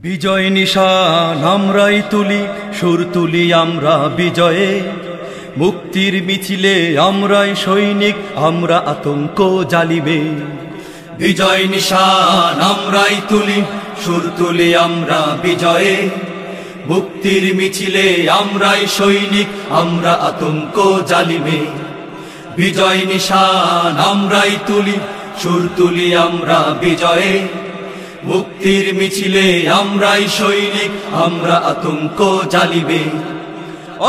বিজয় নিশান আমরাই তুলি, সুর তুলি আমরা বিজয়ে, মুক্তির মিছিলে আমরাই সৈনিক, আমরা আতঙ্ক জালিমে। বিজয় নিশান আমরাই তুলি, সুর তুলি আমরা বিজয়ে, মুক্তির মিছিলে আমরাই সৈনিক, আমরা আতঙ্ক জালিমে। বিজয় নিশান আমরাই তুলি, সুর তুলি আমরা বিজয়ে, মুক্তির মিছিলে আমরাই সৈনিক, আমরা আতঙ্ক জালিমে।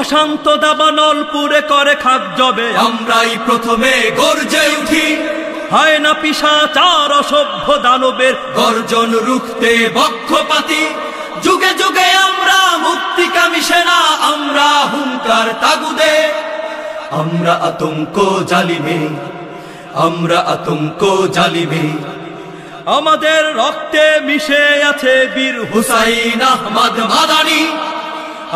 অশান্ত দাবানলপুরে করে খাপ জবে আমরাই প্রথমে গর্জে উঠি, হয় না পিশাচার অসভ্য দানবের গর্জন রুখতে বক্ষপাতি। যুগে যুগে আমরা মুক্তিকামী সেনা, আমরা হুঙ্কার তাগুদে, আমরা আতঙ্ক জালিমে, আমরা আতঙ্ক জালিমে। আমাদের রক্তে মিশে আছে বীর হুসাইন আহমদ মাদানী,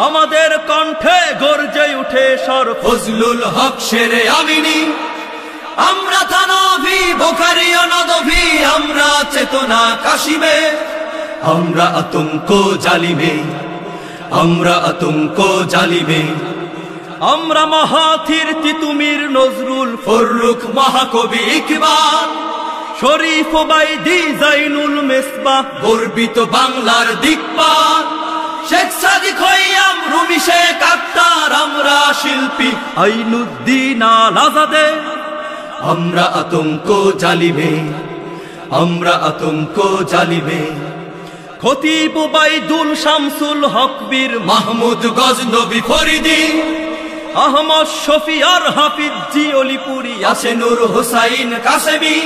আমাদের কণ্ঠে গর্জে উঠে সর ফজলুল হক শেরে আমিনী। আমরা থানভী বুখারী ও নদভী, আমরা চেতনা কাশিমে, আমরা আতঙ্ক জালিমে, আমরা আতঙ্ক জালিমে। আমরা মাহাথির তিতুমির নজরুল ফররুখ মহাকবি ইকবাল, শরীফ ওবাইদি জাইনুল মেসবাহ, গর্বিত বাংলার দিকপাল। শেখ সাদিক খৈয়াম রুমি শেখ আক্তার, আমরা শিল্পী আইনুদ্দিন আল আজাদে, আমরা আতঙ্ক জালিমে, আমরা আতঙ্ক জালিমে। খতিব ওবাইদুল শামসুল হক বীর মাহমুদ গজনবী ফরিদি, আহমদ শফি আর হাফিজ জি অলিপুরি, ইয়াসিনুর হুসাইন কাসেমি।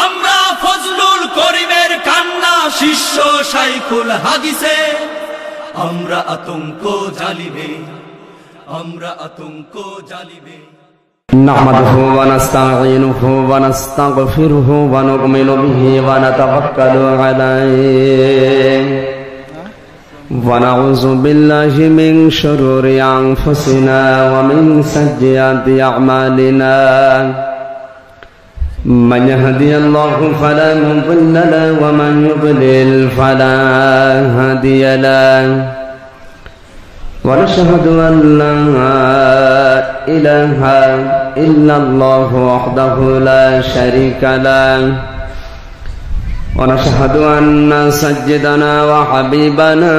আমরা ফজলুল করিমের কান্না, শিষ্য শাইখুল হাদিসে, আমরা আতঙ্ক জালিমে, আমরা আতঙ্ক জালিমে। نحمده ونستعينه ونستغفره ونؤمن به ونتوكل عليه ونعوذ بالله من شرور أنفسنا ومن سيئات أعمالنا من يهدي الله فلا مضل له ومن يضلل فلا هادي له ونشهد أن لا إله إلا الله وحده لا شريك له ونشهد أن سيدنا وحبيبنا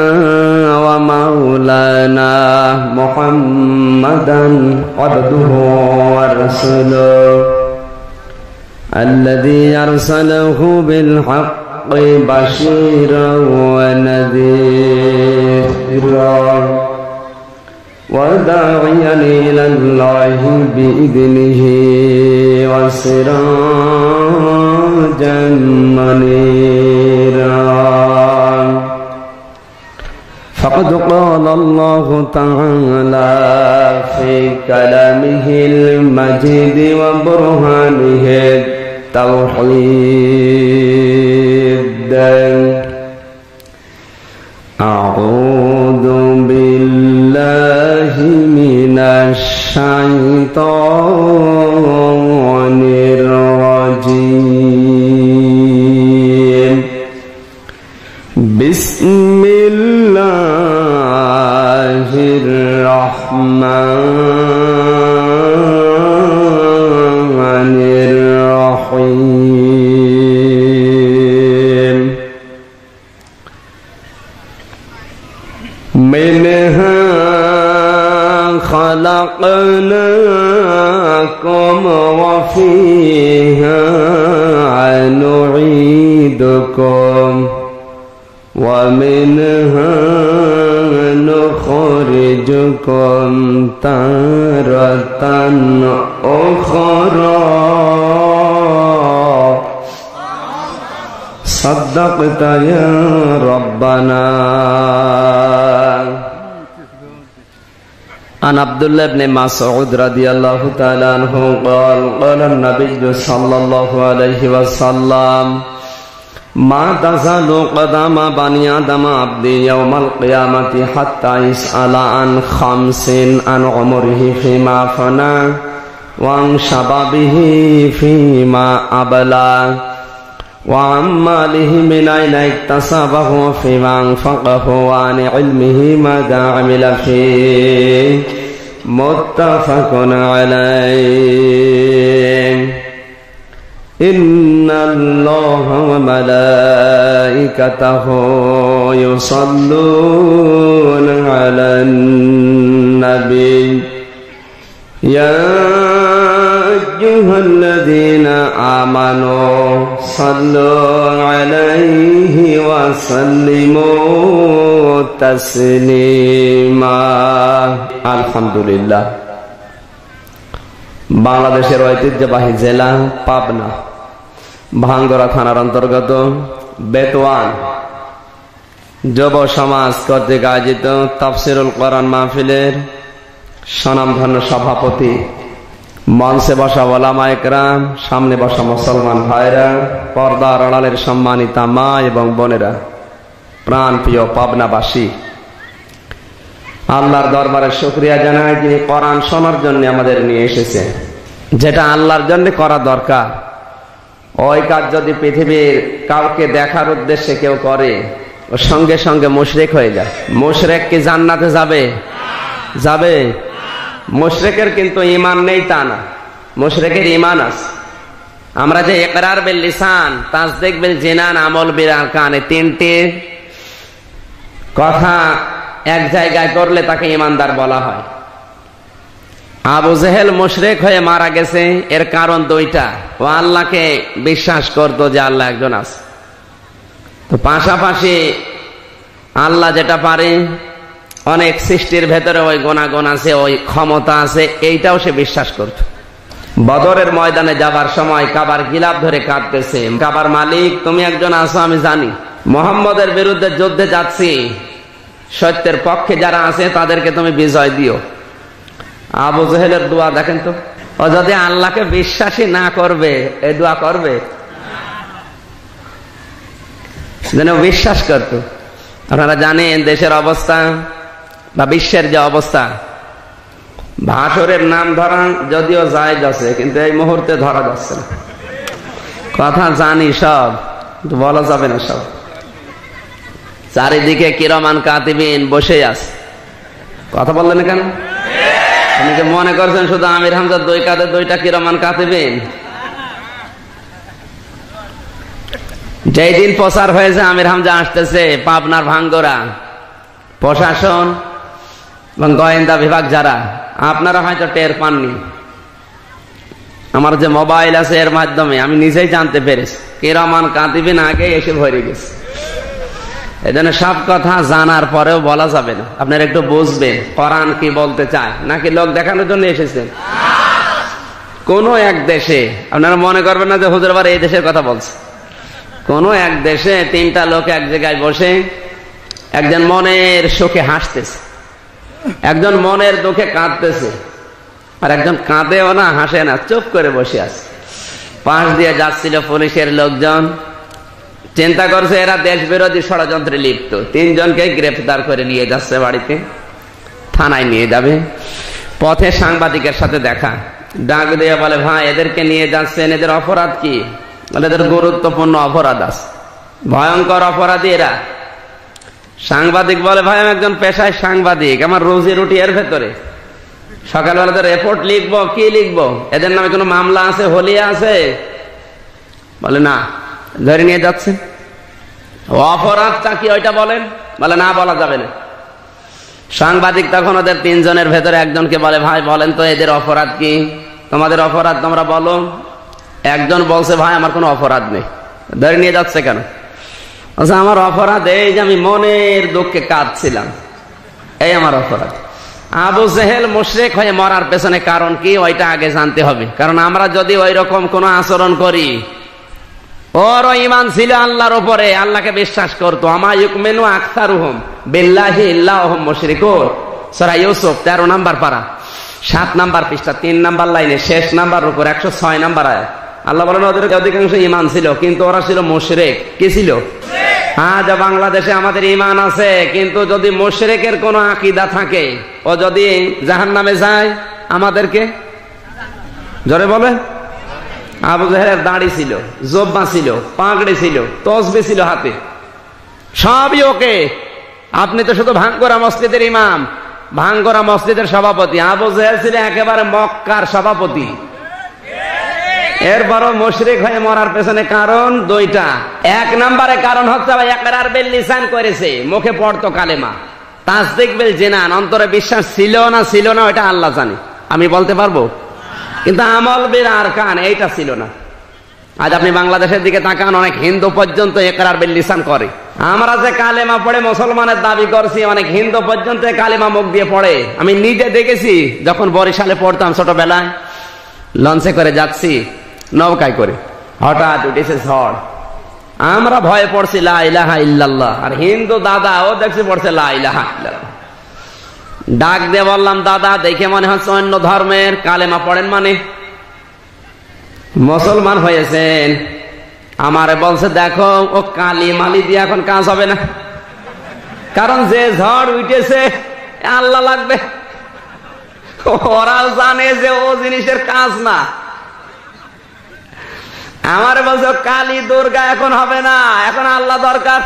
ومولانا محمدا عبده ورسوله الذي أرسله بالحق بشيرا ونذيرا وداعيا إلى الله بإذنه وسراجا منيرا فقد قال الله تعالى في كلامه المجيد وبرهانه التوحيد أعوذ بالله من الشيطان الرجيم بسم الله الرحمن الرحيم منها خلقناكم وفيها نعيدكم ومنها نخرجكم تارة أخرى صدقت يا ربنا. عن عبد الله بن مسعود رضي الله تعالى عنه قال قال النبي صلى الله عليه وسلم ما تزال قدم بني آدم عبدي يوم القيامة حتى يسأل عن خمس: عن عمره فيما أفنى، وعن شبابه فيما أبلى، وعن ماله من أين اكتسبه وفيما أنفقه وعن علمه ماذا عمل فيه متفق عليه إن الله وملائكته يصلون على النبي يا أيها الذين آمنوا صلوا عليه وسلموا تسليما الحمد لله বাংলাদেশের ঐতিহ্যবাহী জেলা পাবনা ভাঙ্গরা থানার অন্তর্গত বেতওয়ান যুব সমাজ কর্তৃক আয়োজিত তাফসিরুল কোরআন মাহফিলের স্বনামধন্য সভাপতি, মঞ্চে বসা ওলামা ইকরাম, সামনে বসা মুসলমান ভাইরা, পর্দার আড়ালের সম্মানিতা মা এবং বোনেরা, প্রাণ প্রিয় পাবনাবাসী, আল্লাহর দরবারে শুকরিয়া জানাই যিনি কোরআন শোনার জন্য আমাদের নিয়ে এসেছে। যেটা আল্লাহর জন্য করা দরকার ওই কাজ যদি পৃথিবীর কাউকে দেখার উদ্দেশ্যে কেউ করে ও সঙ্গে সঙ্গে মুশরিক হয়ে যায়। মুশরিক কি জান্নাতে যাবে? যাবে? মুশরিকের কিন্তু ঈমান নেই তা না, মুশরিকের ঈমান আছে। আমরা যে ইকরার বিল লিসান, তাসদীক বিল জিনান, আমল বিল আরকান, এই তিনটি কথা এক জায়গায় করলে তাকে ঈমানদার বলা হয়। আবু জেহেল মুশরিক হয়ে মারা গেছে, এর কারণ দুইটা। ও আল্লাহকে বিশ্বাস করত যে আল্লাহ একজন আছে, তো পাশাপাশি আল্লাহ যেটা পারে, অনেক সৃষ্টির ভেতরে ওই গুণাগুণ আছে, ওই ক্ষমতা আছে, এইটাও সে বিশ্বাস করত। বদরের ময়দানে যাবার সময় কাবার গিলাফ ধরে কাঁদতেছে, কাবার মালিক তুমি একজন আছো আমি জানি, মুহাম্মদের বিরুদ্ধে যুদ্ধে যাচ্ছি, সত্যের পক্ষে যারা আছে তাদেরকে তুমি বিজয় দিও। আবু জেহেলের দোয়া দেখেন তো, ও যদি আল্লাহকে বিশ্বাসী না করবে এই দোয়া করবে? যেন বিশ্বাস করত। আপনারা জানেন দেশের অবস্থা বা বিশ্বের যে অবস্থা, ভাষরের নাম ধরা যদিও জায়েজ আছে, কিন্তু এই মুহূর্তে ধরা যাচ্ছে না। কথা জানি সব, কিন্তু বলা যাবে না সব। চারিদিকে কিরামান কাতিবিন বসে আছে, কথা বললেন কেন? আপনি যে মনে করছেন শুধু আমির হামজার দুই কাঁধে দুইটা কিরামান কাতিবিন? যেই দিন প্রচার হয়েছে আমির হামজা আসতেছে, পাবনার ভাঙ্গরা প্রশাসন এবং গোয়েন্দা বিভাগ যারা, আপনারা হয়তো টের পাননি, আমার যে মোবাইল আছে এর মাধ্যমে আমি নিজেই জানতে পেরেছি কিরামান কাতিবিন আগে এসে ভরে গেছে। এই জন্য সব কথা জানার পরেও বলা যাবে না। আপনারা একটু বুঝবেন কোরআন কি বলতে চায়, নাকি লোক দেখানোর জন্য এসেছেন? কোন এক দেশে আপনারা মনে করবেন না যে হুজুর আবার এই দেশের কথা বলছে। কোন এক দেশে তিনটা লোক এক জায়গায় বসে, একজন মনের সুখে হাসতেছে, একজন মনের দুঃখে কাঁদতেছে, আর একজন কাঁদেও না হাসে না, চুপ করে বসে আছে। পাশ দিয়ে যাচ্ছিল পুলিশের লোকজন, চিন্তা করছে এরা দেশ বিরোধী ষড়যন্ত্রে লিপ্ত, তিনজনকে গ্রেফতার করে নিয়ে যাচ্ছে বাড়িতে, থানায় নিয়ে যাবে। পথে সাংবাদিকের সাথে দেখা, ডাক দিয়ে বলে ভাই এদেরকে নিয়ে যাচ্ছেন, এদের অপরাধ কি? বলে এদের গুরুত্বপূর্ণ অপরাধ আছে, ভয়ঙ্কর অপরাধী এরা। সাংবাদিক বলে ভাই আমি একজন পেশায় সাংবাদিক, আমার রুজি রুটি এর ভেতরে, সকালবেলা রিপোর্ট লিখবো, কি লিখবো? এদের নামে কোনো মামলা আছে, হলিয়া আছে? বলে না। ধরে নিয়ে যাচ্ছেন, অপরাধটা কি ওইটা বলেন? বলে না, বলা যাবে না। সাংবাদিক তখন ওদের তিনজনের ভেতরে একজনকে বলে ভাই বলেন তো এদের অপরাধ কি, তোমাদের অপরাধ তোমরা বলো। একজন বলছে ভাই আমার কোনো অপরাধ নেই। ধরে নিয়ে যাচ্ছে কেন? আচ্ছা আমার অপরাধ এই যে আমি মনের দুঃখে কাঁদছিলাম, এই আমার অপরাধ। আবু জেহেল মুশরিক হয়ে মরার পেছনে কারণ কি ওইটা আগে জানতে হবে, কারণ আমরা যদি ওই রকম কোন আচরণ করি, ওর ঈমান ছিল আল্লাহর উপরে, আল্লাহকে বিশ্বাস করতো। আমা ইউমিনু আকসারুহুম বিল্লাহি ইল্লা হুম মুশরিকুন, সূরা ইউসুফ 13 নম্বর পারা 7 নম্বর পৃষ্ঠা 3 নম্বর লাইনে শেষ নাম্বার উপর 106 নম্বর আয়াত। আল্লাহ বলেন ওদের অধিকাংশ ঈমান ছিল, কিন্তু ওরা ছিল মুশরিক। কি ছিল? আজ বাংলাদেশে আমাদের ঈমান আছে, কিন্তু যদি মুশরিকের কোন আকীদা থাকে, ও যদি জাহান্নামে যায় আমাদেরকে জোরে বলে আবু জাহেলের দাড়ি ছিল, জব্বা ছিল, পাগড়ি ছিল, তসবি ছিল হাতে, সবই ওকে। আপনি তো শুধু ভাঙ্গরা মসজিদের ইমাম, ভাঙ্গরা মসজিদের সভাপতি। আবু জাহেল ছিল একেবারে মক্কার সভাপতি। এরপরও মুশরিক হয়ে মরার পেছনে কারণ দুইটা। এক নম্বরে কারণ হচ্ছে ইকরার বিল লিসান করেছে, মুখে পড়তো কালেমা, তাসদিক বিল জিনান, অন্তরে বিশ্বাস ছিল না ওটা আল্লাহ জানে, আমি বলতে পারবো, কিন্তু আমল বিল আরকান এইটা ছিল না। আজ আপনি বাংলাদেশের দিকে তাকান, অনেক হিন্দু পর্যন্ত ইকরার বিল লিসান করে। আমরা যে কালেমা পড়ে মুসলমানের দাবি করছি, অনেক হিন্দু পর্যন্ত কালেমা মুখ দিয়ে পড়ে। আমি নিজে দেখেছি, যখন বরিশালে পড়তাম ছোটবেলায়, লঞ্চে করে যাচ্ছি, নৌকায় করে, হঠাৎ উঠেছে ঝড়, আমরা ভয়ে পড়ছি লা ইলাহা ইল্লাল্লাহ, আর হিন্দু দাদা ও দেখছি পড়ছে লা ইলাহা ইল্লাল্লাহ। ডাক দিয়ে বললাম, দাদা দেখে মনে হচ্ছে অন্য ধর্মের, কালেমা পড়েন মানে? মুসলমান হয়েছেন। আমারে বলছে, দেখো ও কালি মালি দিয়ে এখন কাজ হবে না, কারণ যে ঝড় উঠেছে আল্লাহ লাগবে। ওরাও জানে যে ও জিনিসের কাজ না। আমারে বলছে কালী দুর্গা এখন হবে না, এখন আল্লাহ দরকার।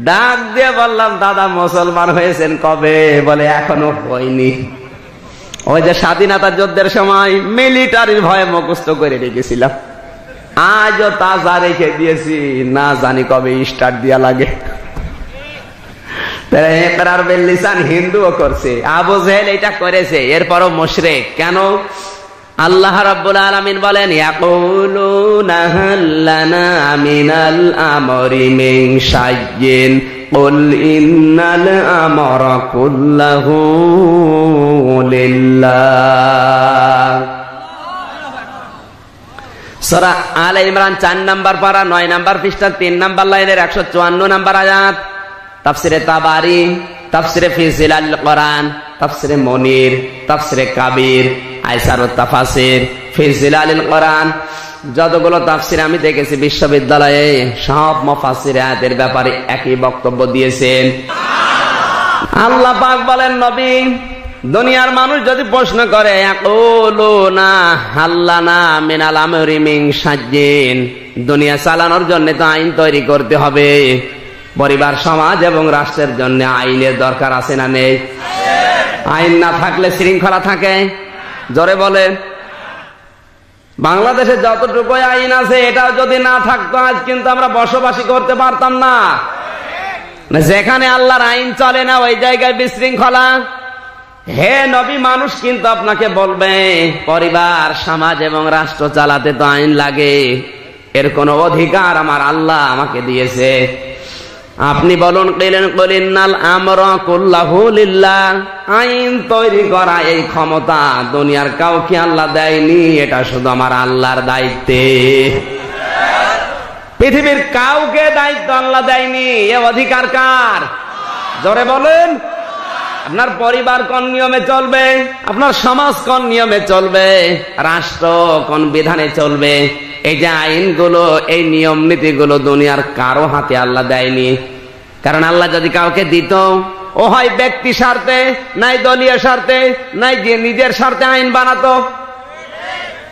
ডাক দিয়ে বললাম, দাদা মুসলমান হয়েছেন কবে? বলে এখনো হয়নি। ওই যে স্বাধীনতা যুদ্ধের সময় মিলিটারির ভয়ে মুখস্থ করে রেখেছিলাম, আজও তাজা রেখে দিয়েছি, না জানি কবে স্টার্ট দিয়া লাগে। ইকরার বিল লিসান হিন্দুও করছে, আবু জাহেল এটা করেছে, এরপরও মুশরিক। কেন? আল্লাহ রাব্বুল আলামিন বলেন, ইয়াকুলুনা হাল লানা মিনাল আমরি মিন শাইইন কুল ইন্নাল আমরা কুল্লাহু লিল্লাহ। সূরা আলে ইমরান 4 নম্বর পারা 9 নম্বর পৃষ্ঠা 3 নম্বর লাইনের 154 নম্বর আয়াত। তাফসিরে তাবারি, তাফসিরে ফি জিলাল কোরআন, তাফসিরে মুনির, তাফসিরে কাবির, আইসারুত তাফাসির, ফি জিলালিল কোরআন, যতগুলো তাফসির আমি দেখেছি বিশ্ববিদ্যালয়ে, সব মুফাসসির আয়াতের ব্যাপারে একই বক্তব্য দিয়েছেন। আল্লাহ পাক বলেন, নবী, দুনিয়ার মানুষ যদি প্রশ্ন করে, ইয়াকুলুনা হাল্লানা মিনাল আমরি মিন শাইইন, দুনিয়া চালানোর জন্য তো আইন তৈরি করতে হবে, পরিবার, সমাজ এবং রাষ্ট্রের জন্য আইনের দরকার আছে না নেই? আইন না থাকলে শৃঙ্খলা থাকে? জোরে বলে। বাংলাদেশে যতটুকু আইন আছে এটাও যদি না থাকতো, আজ কিন্তু আমরা বসবাসী করতে পারতাম না। যেখানে আল্লাহর আইন চলে না ওই জায়গায় বিশৃঙ্খলা। হে নবী, মানুষ কিন্তু আপনাকে বলবে, পরিবার, সমাজ এবং রাষ্ট্র চালাতে তো আইন লাগে, এর কোন অধিকার আমার আল্লাহ আমাকে দিয়েছে। আপনি বলুন, কুল ইন্নাল আমরা কুল্লাহু লিল্লাহ, আইন তৈরি করা এই ক্ষমতা দুনিয়ার কাউকে আল্লাহ দেয়নি, এটা শুধু আমার আল্লাহর দায়িত্বে। পৃথিবীর কাউকে দায়িত্ব আল্লাহ দেয়নি, এ অধিকার কার? জোরে বলেন। আপনার পরিবার কোন নিয়মে চলবে, আপনার সমাজ কোন নিয়মে চলবে, রাষ্ট্র কোন বিধানে চলবে, এই যে আইনগুলো, এই নিয়ম নীতিগুলো দুনিয়ার কারো হাতে আল্লাহ দেয়নি। কারণ আল্লাহ যদি কাউকে দিত, ও হয় ব্যক্তি স্বার্থে, নাই দলীয় স্বার্থে, নাই যে নিজের স্বার্থে আইন বানাতো।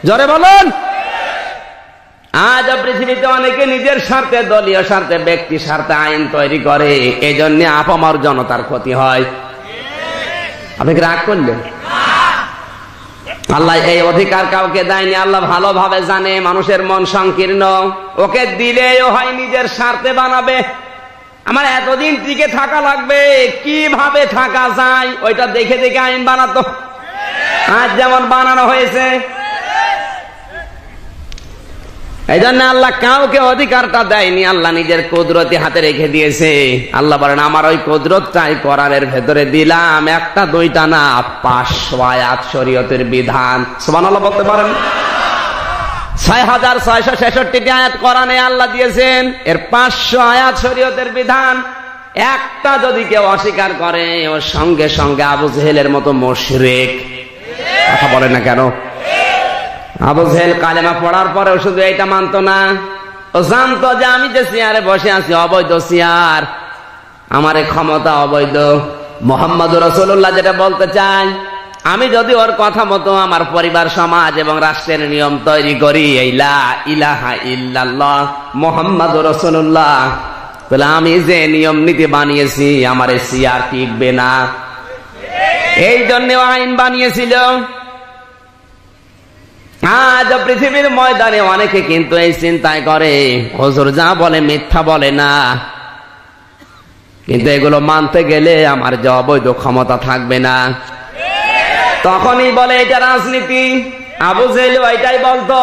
জোরে বলুন। আজ পৃথিবীতে অনেকে নিজের স্বার্থে, দলীয় স্বার্থে, ব্যক্তি স্বার্থে আইন তৈরি করে, এই জন্য আপামর জনতার ক্ষতি হয়। আপনি রাগ করলেন? আল্লাহ এই অধিকার কাউকে দেয়নি। আল্লাহ ভালোভাবে জানে মানুষের মন সংকীর্ণ, ওকে দিলেও হয় নিজের স্বার্থে বানাবে। আমার এতদিন টিকে থাকা লাগবে, কিভাবে থাকা যায় ওইটা দেখে দেখে আইন বানাতো। আজ যেমন বানানো হয়েছে, এই জন্য আল্লাহ কাউকে অধিকারটা দেয়নি, আল্লাহ নিজের কুদরতি হাতে রেখে দিয়েছে। আল্লাহ বলেন, আমার ওই কুদরতটাই কোরআনের ভেতরে দিলাম, একটা দুইটা না, 500 আয়াত শরীয়তের বিধান। সুবহানাল্লাহ বলতে পারেন? 6666 আয়াত কোরআনে আল্লাহ দিয়েছেন, এর 500 আয়াত শরীয়তের বিধান। একটা যদি কেউ অস্বীকার করে, ওর সঙ্গে সঙ্গে আবু জেহেলের মতো মুশরিক। কথা বলে না কেন? আবু জেহেল কালেমা পড়ার পরেও শুধু এইটা মানতো না, ও জানতো যে আমি যে চেয়ারে বসে আছি অবৈধ চেয়ার, আমার ক্ষমতা অবৈধ। মুহাম্মদুর রাসূলুল্লাহ যেটা বলতে চাই, আমি যদি ওর কথা মতো আমার পরিবার সমাজ এবং রাষ্ট্রের নিয়ম তৈরি করি এই লা ইলাহা ইল্লাল্লাহ মুহাম্মাদুর রাসূলুল্লাহ, তাহলে আমি যে নিয়ম নীতি বানিয়েছি আমার সিয়ার টিকবে না। এই জন্য আইন বানিয়েছিল। আজ পৃথিবীর ময়দানে অনেকে কিন্তু এই চিন্তায় করে হুজুর যা বলে মিথ্যা বলে না, কিন্তু এগুলো মানতে গেলে আমার যে অবৈধ ক্ষমতা থাকবে না, তখনই বলে এটা রাজনীতি। আবু জেহেল এটাই বলতো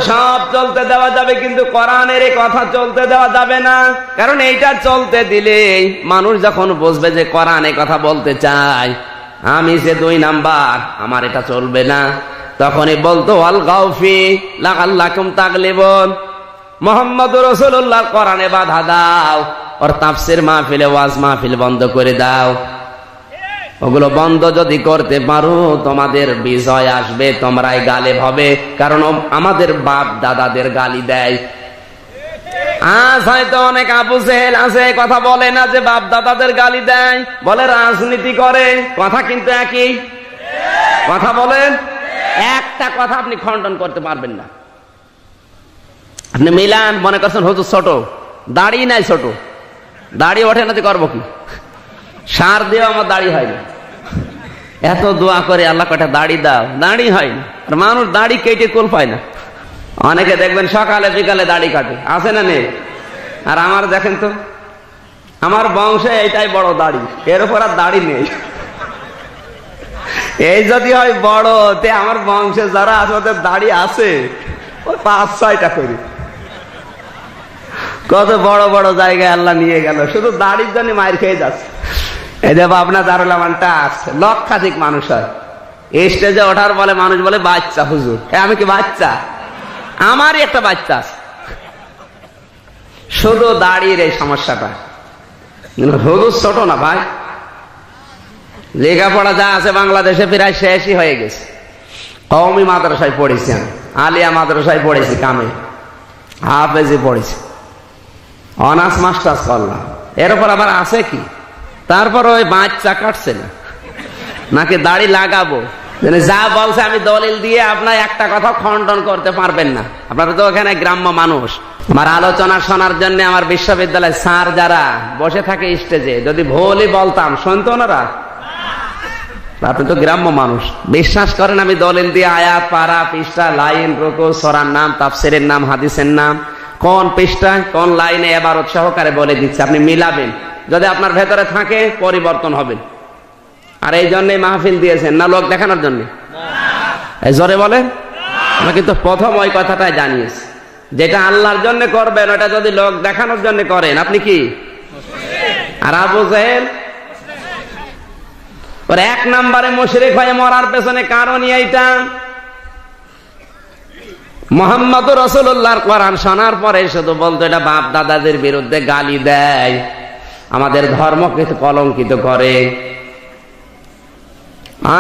সব চলতে দেওয়া যাবে, কিন্তু কোরআনের এই কথা চলতে দেওয়া যাবে না। কারণ এইটা চলতে দিলে মানুষ যখন বুঝবে যে কোরআন এই কথা বলতে চায়, আমি যে 2 নাম্বার, আমার এটা চলবে না, তখনই বলতো আল গাউফি লাআল্লাকুম তাগলিবুন, মুহাম্মদুর রাসূলুল্লাহ কোরআনে বাধা দাও, ওর তাফসীর মাহফিলে ওয়াজ মাহফিল বন্ধ করে দাও। ওগুলো বন্ধ যদি করতে পারো তোমাদের বিজয় আসবে, তোমরাই গালিব হবে। কারণ আমাদের বাপ দাদাদের গালি দেয়। আজ হয়তো অনেক আবু জেহেল আছে কথা বলে না যে বাপ দাদাদের গালি দেয়, বলে রাজনীতি করে। কথা কিন্তু একই কথা বলেন, একটা কথা আপনি খণ্ডন করতে পারবেন না। আপনি মিলান, মনে করছেন হুজুর ছোট, দাড়ি নাই, ছোট দাড়ি ওঠে না, করবো কি? সার দিয়ে আমার দাড়ি হয় না, এত দোয়া করে আল্লাহ কটা দাড়ি দাও, দাড়ি হয় না। আর মানুষ দাড়ি কেটে কুল পায় না। অনেকে দেখবেন সকালে বিকালে দাড়ি কাটে, আছে না নেই? আর আমার দেখেন তো, আমার বংশে এটাই বড় দাড়ি, এর উপর আর দাড়ি নেই। এই যদি হয় বড়, তে আমার বংশে যারা আছে ওদের দাড়ি আছে ওই 5-6টা করে। কত বড় বড় জায়গায় আল্লাহ নিয়ে গেল, শুধু দাড়ির জন্য মায়ের খেয়ে যাচ্ছে। এই যে আপনার দারুল আমানটা আসছে, লক্ষাধিক মানুষ হয়। এই স্টেজে ওঠার বলে মানুষ বলে বাচ্চা হুজুর। আমি কি বাচ্চা? আমারই একটা বাচ্চা আছে। শুধু দাড়ির এই সমস্যাটা। হুজুর ছোট না ভাই, লেখাপড়া যা আছে বাংলাদেশে প্রায় শেষই হয়ে গেছে। কওমি মাদ্রাসায় পড়েছি আমি, আলিয়া মাদ্রাসায় পড়েছি, কামে হাফেজি পড়েছি, অনার্স মাস্টার্স করলাম। এর উপর আবার আছে কি? তারপর ওই বাচ্চা কাটছে না, নাকি দাড়ি লাগাবো? যা বলছে আমি দলিল দিয়ে আপনার একটা কথা খণ্ডন করতে পারবেন না। আপনারা তো ওখানে গ্রাম্য মানুষ। আমার আলোচনা শোনার জন্য আমার বিশ্ববিদ্যালয় স্যার যারা বসে থাকে স্টেজে, যদি ভুলই বলতাম শুনতো ওনারা? আপনি তো গ্রাম্য মানুষ, বিশ্বাস করেন আমি দলিল দিয়ে আয়াত, পারা, পৃষ্ঠা, লাইন, রুকু, সূরার নাম, তাফসীরের নাম, হাদিসের নাম, কোন পৃষ্ঠায় কোন লাইনে ইবারত সহকারে বলে দিচ্ছে। আপনি মিলাবেন, যদি আপনার ভেতরে থাকে পরিবর্তন হবে। আর এই জন্যই মাহফিল দিয়েছেন না লোক দেখানোর জন্য? এই জোরে বলেন। আমরা কিন্তু প্রথম ওই কথাটাই জানিয়েছি, যেটা আল্লাহর জন্য করবেন ওটা যদি লোক দেখানোর জন্য করেন আপনি কি? আর আবু জেহেল ওর 1 নম্বরে মুশরিক হয়ে মরার পেছনে কারণ এইটা। মুহাম্মদুর রাসূলুল্লাহর কোরআন শোনার পরে শুধু বলতো এটা বাপ দাদাদের বিরুদ্ধে গালি দেয়, আমাদের ধর্মকে কলঙ্কিত করে।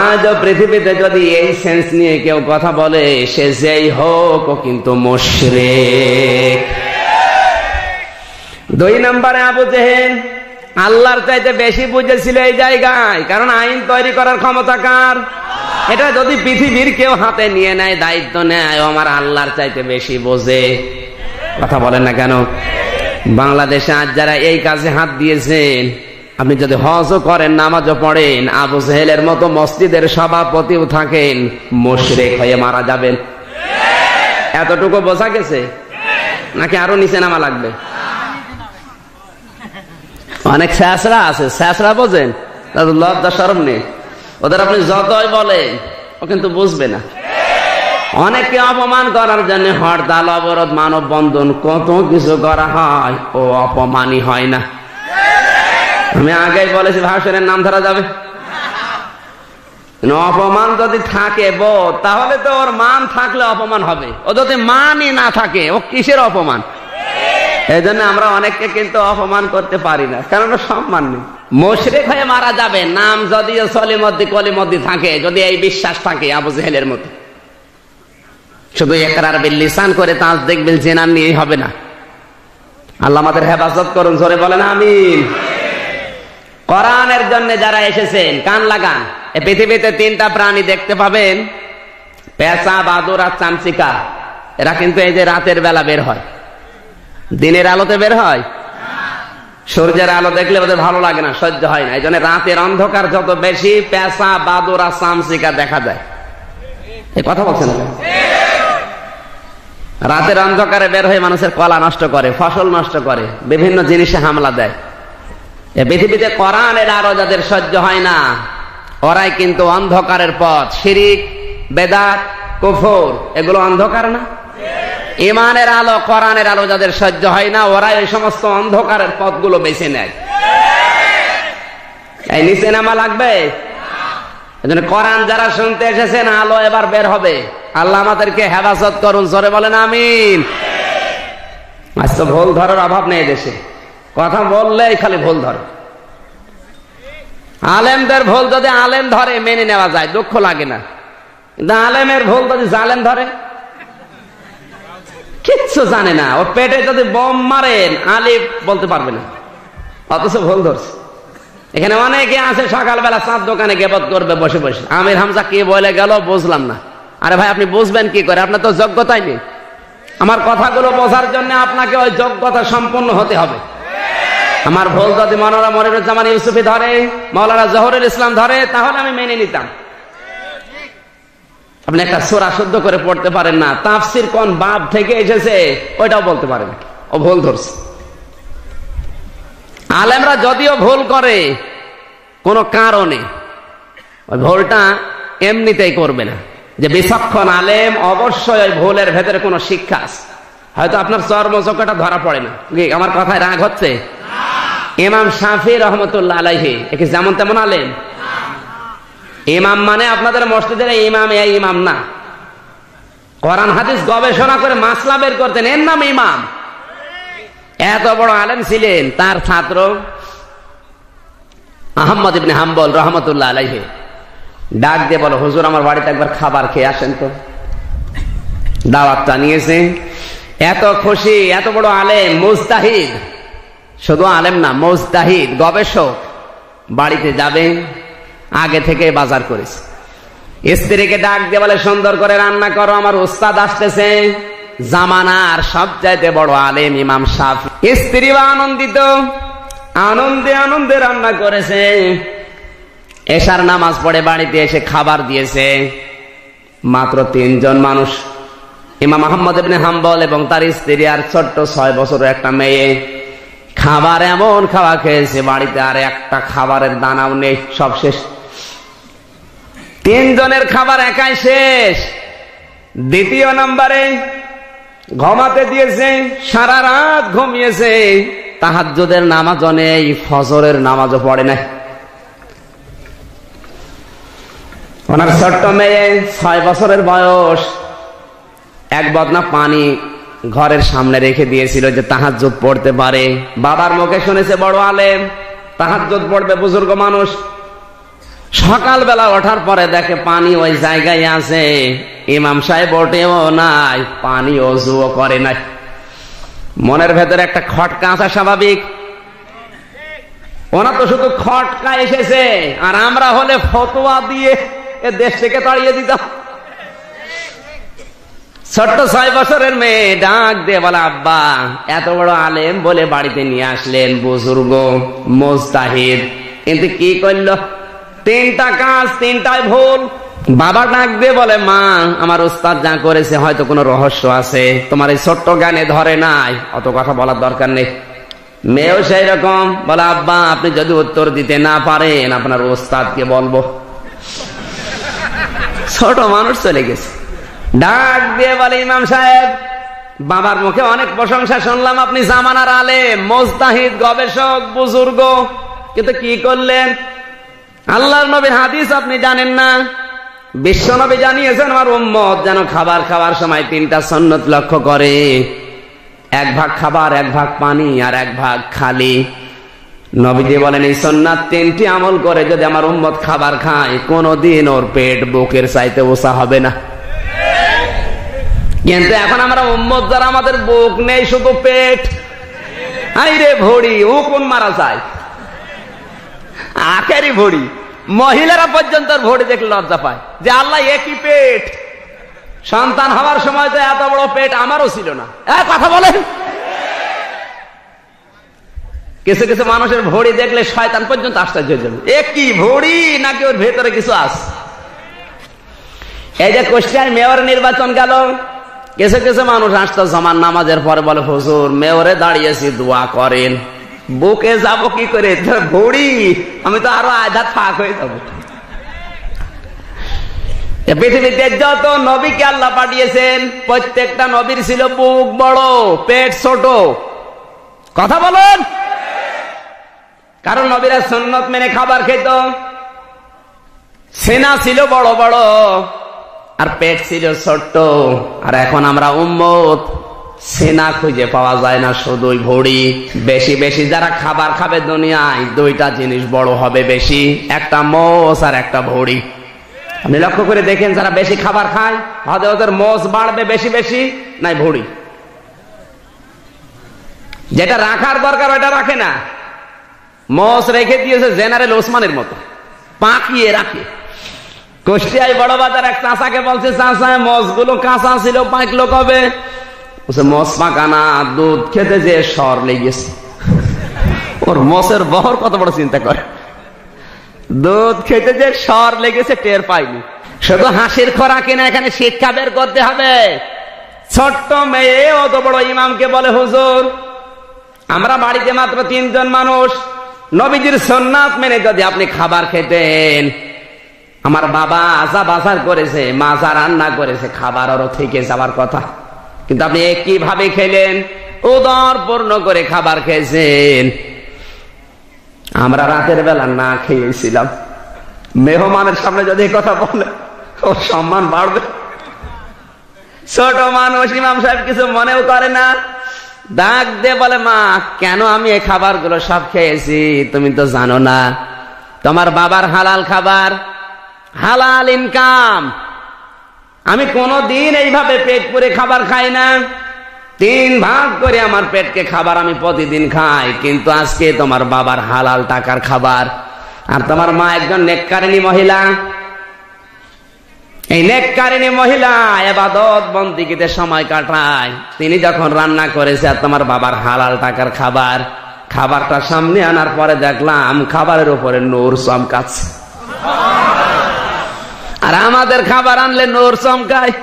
আজ পৃথিবীতে যদি এই সেন্স নিয়ে কেউ কথা বলে, সে যেই হোক ও কিন্তু মুশরিক। 2 নম্বরে আবু জেহেল আল্লাহর চাইতে বেশি বুঝেছিল এই জায়গায়, কারণ আইন তৈরি করার ক্ষমতা কার? এটা যদি পৃথিবীর কেউ হাতে নিয়ে নেয়, দায়িত্ব নেয়, আমার আল্লাহর চাইতে বেশি বোঝে। কথা বলেন না কেন? বাংলাদেশে আজ যারা এই কাজে হাত দিয়েছেন, আপনি যদি হজও করেন, নামাজও পড়েন, আবু জেহেলের মতো মসজিদের সভাপতিও থাকেন, মুশরিক হয়ে মারা যাবেন। এতটুকু বোঝা গেছে নাকি আরো নিচে নামা লাগবে? অনেক শেষরা আছে, শেষরা বোঝেন, তাদের লজ্জা শরম নেই। ওদের আপনি যতই বলেন ও কিন্তু বুঝবে না। অনেককে অপমান করার জন্য হরতাল, অবরোধ, মানববন্ধন, কত কিছু করা হয়, ও অপমানই হয় না। আমি আগেই বলেছি ভাষণের নাম ধরা যাবে। অপমান যদি থাকে বোধ, তাহলে তো ওর মান থাকলে অপমান হবে। ও যদি মানই না থাকে, ও কিসের অপমান? এই জন্য আমরা অনেককে কিন্তু অপমান করতে পারি না, কারণ সম্মান নেই। মুশরিক হয়ে মারা যাবে, নাম যদি সলিমদ্দি কলিমদ্দি থাকে, যদি এই বিশ্বাস থাকে আবু জেহেলের মতো। শুধু ইকরার বিল লিসান করে তাসদিক বিল জিনান নিয়ে হবে না। আল্লাহ আমাদের হেফাজত করুন, জোরে বলেন আমিন। কোরআনের জন্য যারা এসেছেন কান লাগান। এই পৃথিবীতে তিনটা প্রাণী দেখতে পাবেন, পেঁচা, বাদুড় আর চামচিকা। এরা কিন্তু এই যে রাতের বেলা বের হয়, দিনের আলোতে বের হয়। সূর্যের আলো দেখলে ওদের ভালো লাগে না, সহ্য হয় না। এই জন্য রাতের অন্ধকার যত বেশি, পেঁচা, বাদুড় আর চামচিকা দেখা যায়। এই কথা বলছেন না? রাতের অন্ধকারে বের হয়ে মানুষের কলা নষ্ট করে, ফসল নষ্ট করে, বিভিন্ন জিনিসে হামলা দেয়। এই পৃথিবীতে কোরআনের আলো যাদের সহ্য হয় না, ওরাই কিন্তু অন্ধকারের পথ, শিরিক, বেদাত, কুফর, এগুলো অন্ধকার না? ঈমানের আলো, কোরআনের আলো যাদের সহ্য হয় না, ওরাই এই সমস্ত অন্ধকারের পথগুলো বেছে নেয়। এই নিচে নামা লাগবে। এজন্য কোরআন যারা শুনতে এসেছেন, আলো এবার বের হবে। আল্লাহ আমাদেরকে হেফাজত করুন, জোরে বলেন আমিন। আজ তো ভুল ধরার অভাব নেই দেশে, কথা বললেই খালি ভুল ধরে। আলেমদের ভুল যদি আলেম ধরে মেনে নেওয়া যায়, দুঃখ লাগে না। কিন্তু আলেমের ভুল যদি জালেম ধরে, কিচ্ছু জানে না, ওর পেটে যদি বোম মারেন আলিফ বলতে পারবে না, অথচ ভুল ধরছে। এখানে অনেকে আছে সকালবেলা চাঁদ দোকানে গেবত করবে বসে বসে, আমির হামজা কি বলে গেল বুঝলাম না। আরে ভাই, আপনি বুঝবেন কি করে? আপনার তো যোগ্যতাই নেই। আমার কথাগুলো বোঝার জন্য আপনাকে ওই যোগ্যতা সম্পন্ন হতে হবে। আমার ভুল যদি মৌলানা মনিরুজ্জামান ইউসুফি ধরে, মৌলানা জহুরুল ইসলাম ধরে, তাহলে আমি মেনে নিতাম। আপনি একটা সূরা শুদ্ধ করে পড়তে পারেন না, তাফসীর কোন বাব থেকে এসেছে ওইটাও বলতে পারেন না, ও ভুল ধরছে। আলেমরা যদিও ভুল করে কোনো কারণে, ওই ভুলটা এমনিতেই করবে না। যে বিচক্ষণ আলেম অবশ্যই ওই ভুলের ভেতরে কোনো শিক্ষা আছে। হয়তো আপনার চর্মচক্ষটা ধরা পড়ে না। আমার কথায় রাগ হচ্ছে? ইমাম শাফি রহমতুল্লাহ আলাইহি একে যেমন তেমন আলেম। ইমাম মানে আপনাদের মসজিদের ইমাম, এই ইমাম না। কোরআন হাদিস গবেষণা করে মাসলা বের করতেন, এর নাম ইমাম। এত বড় আলেম ছিলেন। তার ছাত্র আহমদ ইবনে হাম্বল রহমতুল্লাহ আলাইহি ডাক দিয়ে বলো, হুজুর আমার বাড়িতে একবার খাবার খেয়ে আসেন তো। দাওয়াতটা নিয়েছে, এত খুশি। এত বড় আলেম, মুজতাহিদ, শুধু আলেম না, মুজতাহিদ, গবেষক, বাড়িতে যাবে, আগে থেকে বাজার করেছে। স্ত্রীকে ডাক দিয়ে বলে, সুন্দর করে রান্না করো, আমার উস্তাদ আসতেছে, জামানার সবচাইতে বড় আলেম ইমাম শাফি। স্ত্রী আনন্দিত, আনন্দে আনন্দে রান্না করেছে। এশার নামাজ পড়ে বাড়িতে এসে খাবার দিয়েছে। মাত্র 3 জন মানুষ, ইমাম আহমদ ইবনে হাম্বল এবং তার স্ত্রী আর ছোট্ট 6 বছরের একটা মেয়ে। খাবার এমন খাওয়া খেয়েছে, বাড়িতে আর একটা খাবারের দানাও নেই, সব শেষ। 3 জনের খাবার একাই শেষ। দ্বিতীয় নম্বরে ঘুমাতে দিয়েছে, সারা রাত ঘুমিয়েছে, তাহাজ্জুদের নামাজও নেই, ফজরের নামাজও পড়ে নাই। ওনার ছোট্ট মেয়ে 6 বছরের বয়স, এক বদনা পানি ঘরের সামনে রেখে দিয়েছিল যে তাহাজ্জুদ পড়তে পারে। বাবার মুখে শুনেছে বড় আলেম, তাহাজ্জুদ পড়বে, বুজুর্গ মানুষ। সকালবেলা ওঠার পরে দেখে পানি ওই জায়গায় আছে, ইমাম সাহেব ওঠেও নাই, পানি ওযুও করে নাই। মনের ভেতরে একটা খটকা আসা স্বাভাবিক। ওনা তো শুধু খটকা এসেছে, আর আমরা হলে ফতোয়া দিয়ে এ দেশ থেকে তাড়িয়ে দিতাম। ছোট্ট 6 বছরের মেয়ে ডাক দিয়ে বলে, আব্বা এত বড় আলেম বলে বাড়িতে নিয়ে আসলেন, বুজুর্গ, মুজতাহিদ, কিন্তু কি করলো? 3টা কাজ, 3টাই ভুল। বাবা ডাক দিয়ে বলে, মা আমার উস্তাদ যা করেছে হয়তো কোনো রহস্য আছে, তোমার এই ছোট্ট জ্ঞানে ধরে নাই, অত কথা বলার দরকার নেই। মেয়েও সেই রকম বলে, আব্বা আপনি যদি উত্তর দিতে না পারেন আপনার উস্তাদকে বলবো। ছোট মানুষ চলে গেছে। ডাক দিয়ে বলে, ইমাম সাহেব, বাবার মুখে অনেক প্রশংসা শুনলাম, আপনি জামানার আলেম, মুজতাহিদ, গবেষক, বুজুর্গ, কিন্তু কি করলেন? আল্লাহর নবীর হাদিস আপনি জানেন না? বিশ্ব নবী জানিয়েছেন আমার উম্মত যেন খাবার খাওয়ার সময় 3টা সুন্নত লক্ষ্য করে, 1 ভাগ খাবার, 1 ভাগ পানি, আর 1 ভাগ খালি। নবীজি বলেন, এই সুন্নাত 3টি আমল করে যদি আমার উম্মত খাবার খায়, কোনদিন ওর পেট বুকের চাইতে ওসা হবে না। কিন্তু এখন আমরা উম্মত যারা, আমাদের বুক নেই, শুধু পেট। আইরে ভড়ি, ও কোন মারা যায়? আখেরি ভড়ি। মহিলারা পর্যন্ত ভড়ি দেখলে লজ্জা পায় যে আল্লাহ একই পেট, সন্তান হওয়ার সময় তো এত বড় পেট আমারও ছিল না। কথা বলেন। কিছু কিছু মানুষের ভড়ি দেখলে শয়তান পর্যন্ত আশ্চর্য হয়ে যাবে, একই ভড়ি নাকি ওর ভেতরে কিছু আছে। এই যে কুষ্টিয়ায় মেয়র নির্বাচন গেল, কিছু কিছু মানুষ আসতো জমান নামাজের পরে বলে, হুজুর মেয়রে দাঁড়িয়েছি দোয়া করেন। বুকে যাবো কি করে, ভড়ি, আমি তো আরো আধা ফাঁক হয়ে যাবো। পৃথিবীতে যত নবীকে আল্লাহ পাঠিয়েছেন প্রত্যেকটা নবীর ছিল বুক বড়, পেট ছোট। কথা বলুন। কারণ নবীরা সুন্নত মেনে খাবার খেত, সেনা ছিল বড় বড় আর পেট ছিল ছোট্ট। আর এখন আমরা উম্মত, সেনা খুঁজে পাওয়া যায় না, শুধুই ভড়ি। বেশি বেশি যারা খাবার খাবে দুনিয়ায়, দুইটা জিনিস বড় হবে বেশি, একটা মোষ আর একটা ভড়ি। আপনি লক্ষ্য করে দেখেন, যারা বেশি খাবার খায় হয়তো ওদের মোষ বাড়বে বেশি বেশি, নাই ভড়ি। যেটা রাখার দরকার ওটা রাখে না, মোষ রেখে দিয়েছে জেনারেল ওসমানের মতো, পাকিয়ে রাখে। কুষ্টিয়ায় বড় বাজার এক চাষাকে বলছে, চাষা মোষগুলো কাঁচা ছিল, পাকলো কবে? মোষ পাকা না, দুধ খেতে যে সর লেগেছে। ওর মোষের বহর কত বড় চিন্তা করে, দুধ খেতে যে সর লেগেছে টের পাইনি। শুধু হাসির খোরাকি না, এখানে শিক্ষা বের করতে হবে। ছোট্ট মেয়ে অত বড় ইমামকে বলে, হুজুর আমরা বাড়িতে মাত্র 3 জন মানুষ, নবীজির সুন্নাত মেনে যদি আপনি খাবার খেতেন, আমার বাবা আজা বাজার করেছে, মাজা রান্না করেছে, খাবার আরো থেকে যাওয়ার কথা, কিন্তু আপনি কিভাবে খেলেন? উদর পূর্ণ করে খাবার খেয়েছেন। আমরা রাতের বেলা না খেয়েছিলাম। মেহমানের সামনে যদি কথা বলে ওর সম্মান বাড়বে। ছোট মানুষ, ইমাম সাহেব কিছু মনেও করে না, ডাক দিয়ে বলে, মা কেন আমি এই খাবারগুলো সব খেয়েছি? তুমি তো জানো না তোমার বাবার হালাল খাবার, হালাল ইনকাম। আমি কোনদিন এইভাবে পেট পুরে খাবার খাই না, 3 ভাগ করে আমার পেটকে খাবার আমি প্রতিদিন খাই, কিন্তু আজকে তোমার বাবার হালাল টাকার খাবার। আর তোমার মা একজন নেককারিনী মহিলা, এই নেককারিনী মহিলা ইবাদত বন্দেগীতে সময় কাটায়। তিনি যখন রান্না করেছে আর তোমার বাবার হালাল টাকার খাবার, খাবারটা সামনে আনার পরে দেখলাম খাবারের উপরে নূর চমকাচ্ছে। আর আমাদের খাবার আনলে নূর চমকায়।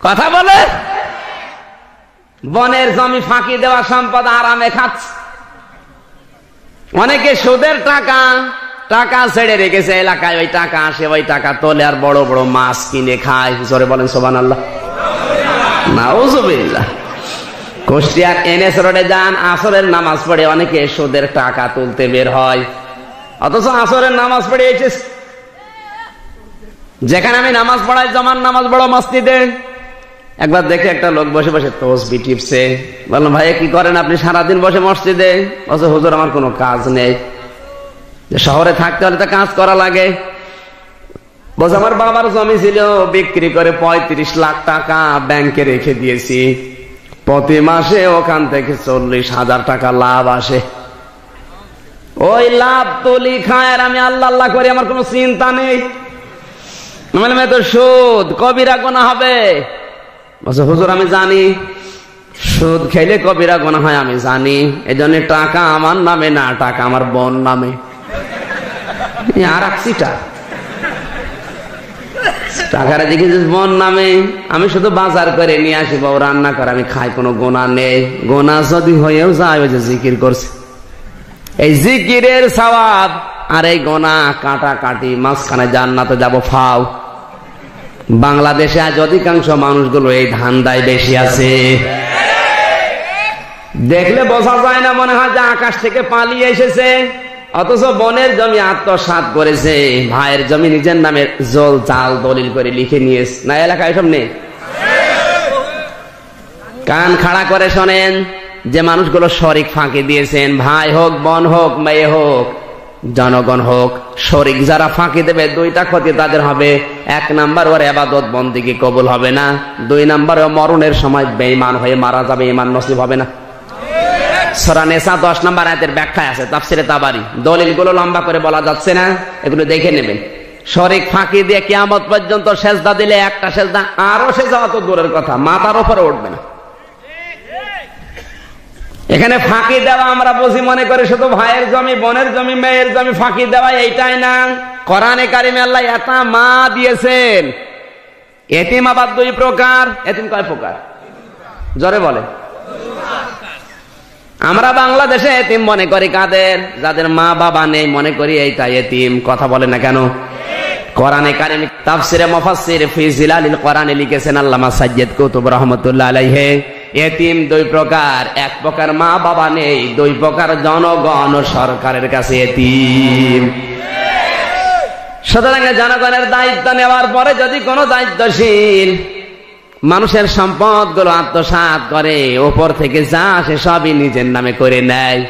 কথা বলে, বনের জমি ফাঁকি দেওয়া সম্পদ আরামে খাচ্ছে। অনেকে সুদের টাকা ছেড়ে রেখেছে এলাকায়, ওই টাকা আসে, ওই টাকা তোলে আর বড় বড় মাছ কিনে খায়। জোরে বলেন সুবহানাল্লাহ। নাউযুবিল্লাহ। কুষ্টিয়ার NS রোডে যান, আসরের নামাজ পড়ে অনেকে সুদের টাকা তুলতে বের হয়, অথচ আসরের নামাজ পড়ে এসেছে। যেখানে আমি নামাজ পড়াই, জমান নামাজ বড় মসজিদে, একবার দেখে একটা লোক বসে বসে তসবিহ টিপছে। বললাম, ভাই কি করেন আপনি সারাদিন বসে মসজিদে? বলছে, হুজুর আমার কোনো কাজ নেই। শহরে থাকতে হলে তো কাজ করা লাগে। বলছে, আমার বাবার জমি ছিল, বিক্রি করে 35 লাখ টাকা ব্যাংকে রেখে দিয়েছি, প্রতি মাসে ওখান থেকে 40,000 টাকা লাভ আসে। ওই লাভ তুলি খায় আর আমি আল্লাহ আল্লাহ করি, আমার কোনো চিন্তা নেই। তো সুদ কবিরা গুনাহ হবে। বলছে, হুজুর আমি জানি সুদ খেলে কবিরা গুনাহ হয়, আমি জানি, এই জন্য টাকা আমার নামে না, টাকা আমার বোন নামে। আর টাকাটা দেখেছিস বোন নামে, আমি শুধু বাজার করে নিয়ে আসি, বাবু রান্না করে আমি খাই, কোনো গোনা নেই। গোনা যদি হয়েও যায়, ওই যে জিকির করছে, এই জিকিরের সওয়াব আর এই গোনা কাটাকাটি, মাঝখানে জান্নাতে যাব ফাও। বাংলাদেশে আজ অধিকাংশ মানুষগুলো এই ধান্দায় বেশি আছে। দেখলে বোঝা যায় না, মনে হয় যে আকাশ থেকে পালিয়ে এসেছে, অথচ বনের জমি আত্মসাৎ করেছে, ভাইয়ের জমি নিজের নামে জল চাল দলিল করে লিখে নিয়েছে। না এলাকায় এসব নেই? কান খাড়া করে শোনেন, যে মানুষগুলো শরিক ফাঁকি দিয়েছেন, ভাই হোক, বোন হোক, মেয়ে হোক, জনগণ হোক, শরিক যারা ফাঁকি দেবে, 2টা ক্ষতি তাদের হবে। 1 নাম্বার, ওর ইবাদত বন্দেগী কবুল হবে না। 2 নাম্বার, মরণের সময় বেঈমান হয়ে মারা যাবে, ঈমান নসিব হবে না। সূরা নিসা 10 নম্বর আয়াতের ব্যাখ্যায় আছে, তাফসিরে তাবারি। দলিলগুলো লম্বা করে বলা যাচ্ছে না, এগুলো দেখে নেবেন। শরীক ফাঁকি দিয়ে কিয়ামত পর্যন্ত সেজদা দিলে একটা সেজদা আরো সেজদা তো দূরের কথা, মাথার উপরে উঠবে না। এখানে ফাঁকি দেওয়া আমরা বুঝি মনে করি শুধু ভাইয়ের জমি, বোনের জমি, মেয়ের জমি ফাঁকি দেওয়া, এইটাই না। কোরআনে কারিমে আল্লাহ ইয়াতামা দিয়েছেন। এতিম আবার দুই প্রকার। এতিম কয় প্রকার? জোরে বলে। আমরা বাংলাদেশে এতিম মনে করি কাদের? যাদের মা বাবা নেই, মনে করি এইটা এতিম। কথা বলে না কেন? কোরআনে কারিম তাফসিরে মুফাসসির ফি জিলালিল কোরআনে লিখেছেন আল্লামা সাইয়্যিদ কুতুব রাহমাতুল্লাহ আলাইহি, এতিম দুই প্রকার। এক প্রকার মা বাবা নেই, দুই প্রকার জনগণ ও সরকারের কাছে এতিম। সুতরাং জনগণের দায়িত্ব নেওয়ার পরে যদি কোনো দায়িত্বশীল মানুষের সম্পদ গুলো আত্মসাৎ করে, ওপর থেকে যা আসে সবই নিজের নামে করে নেয়,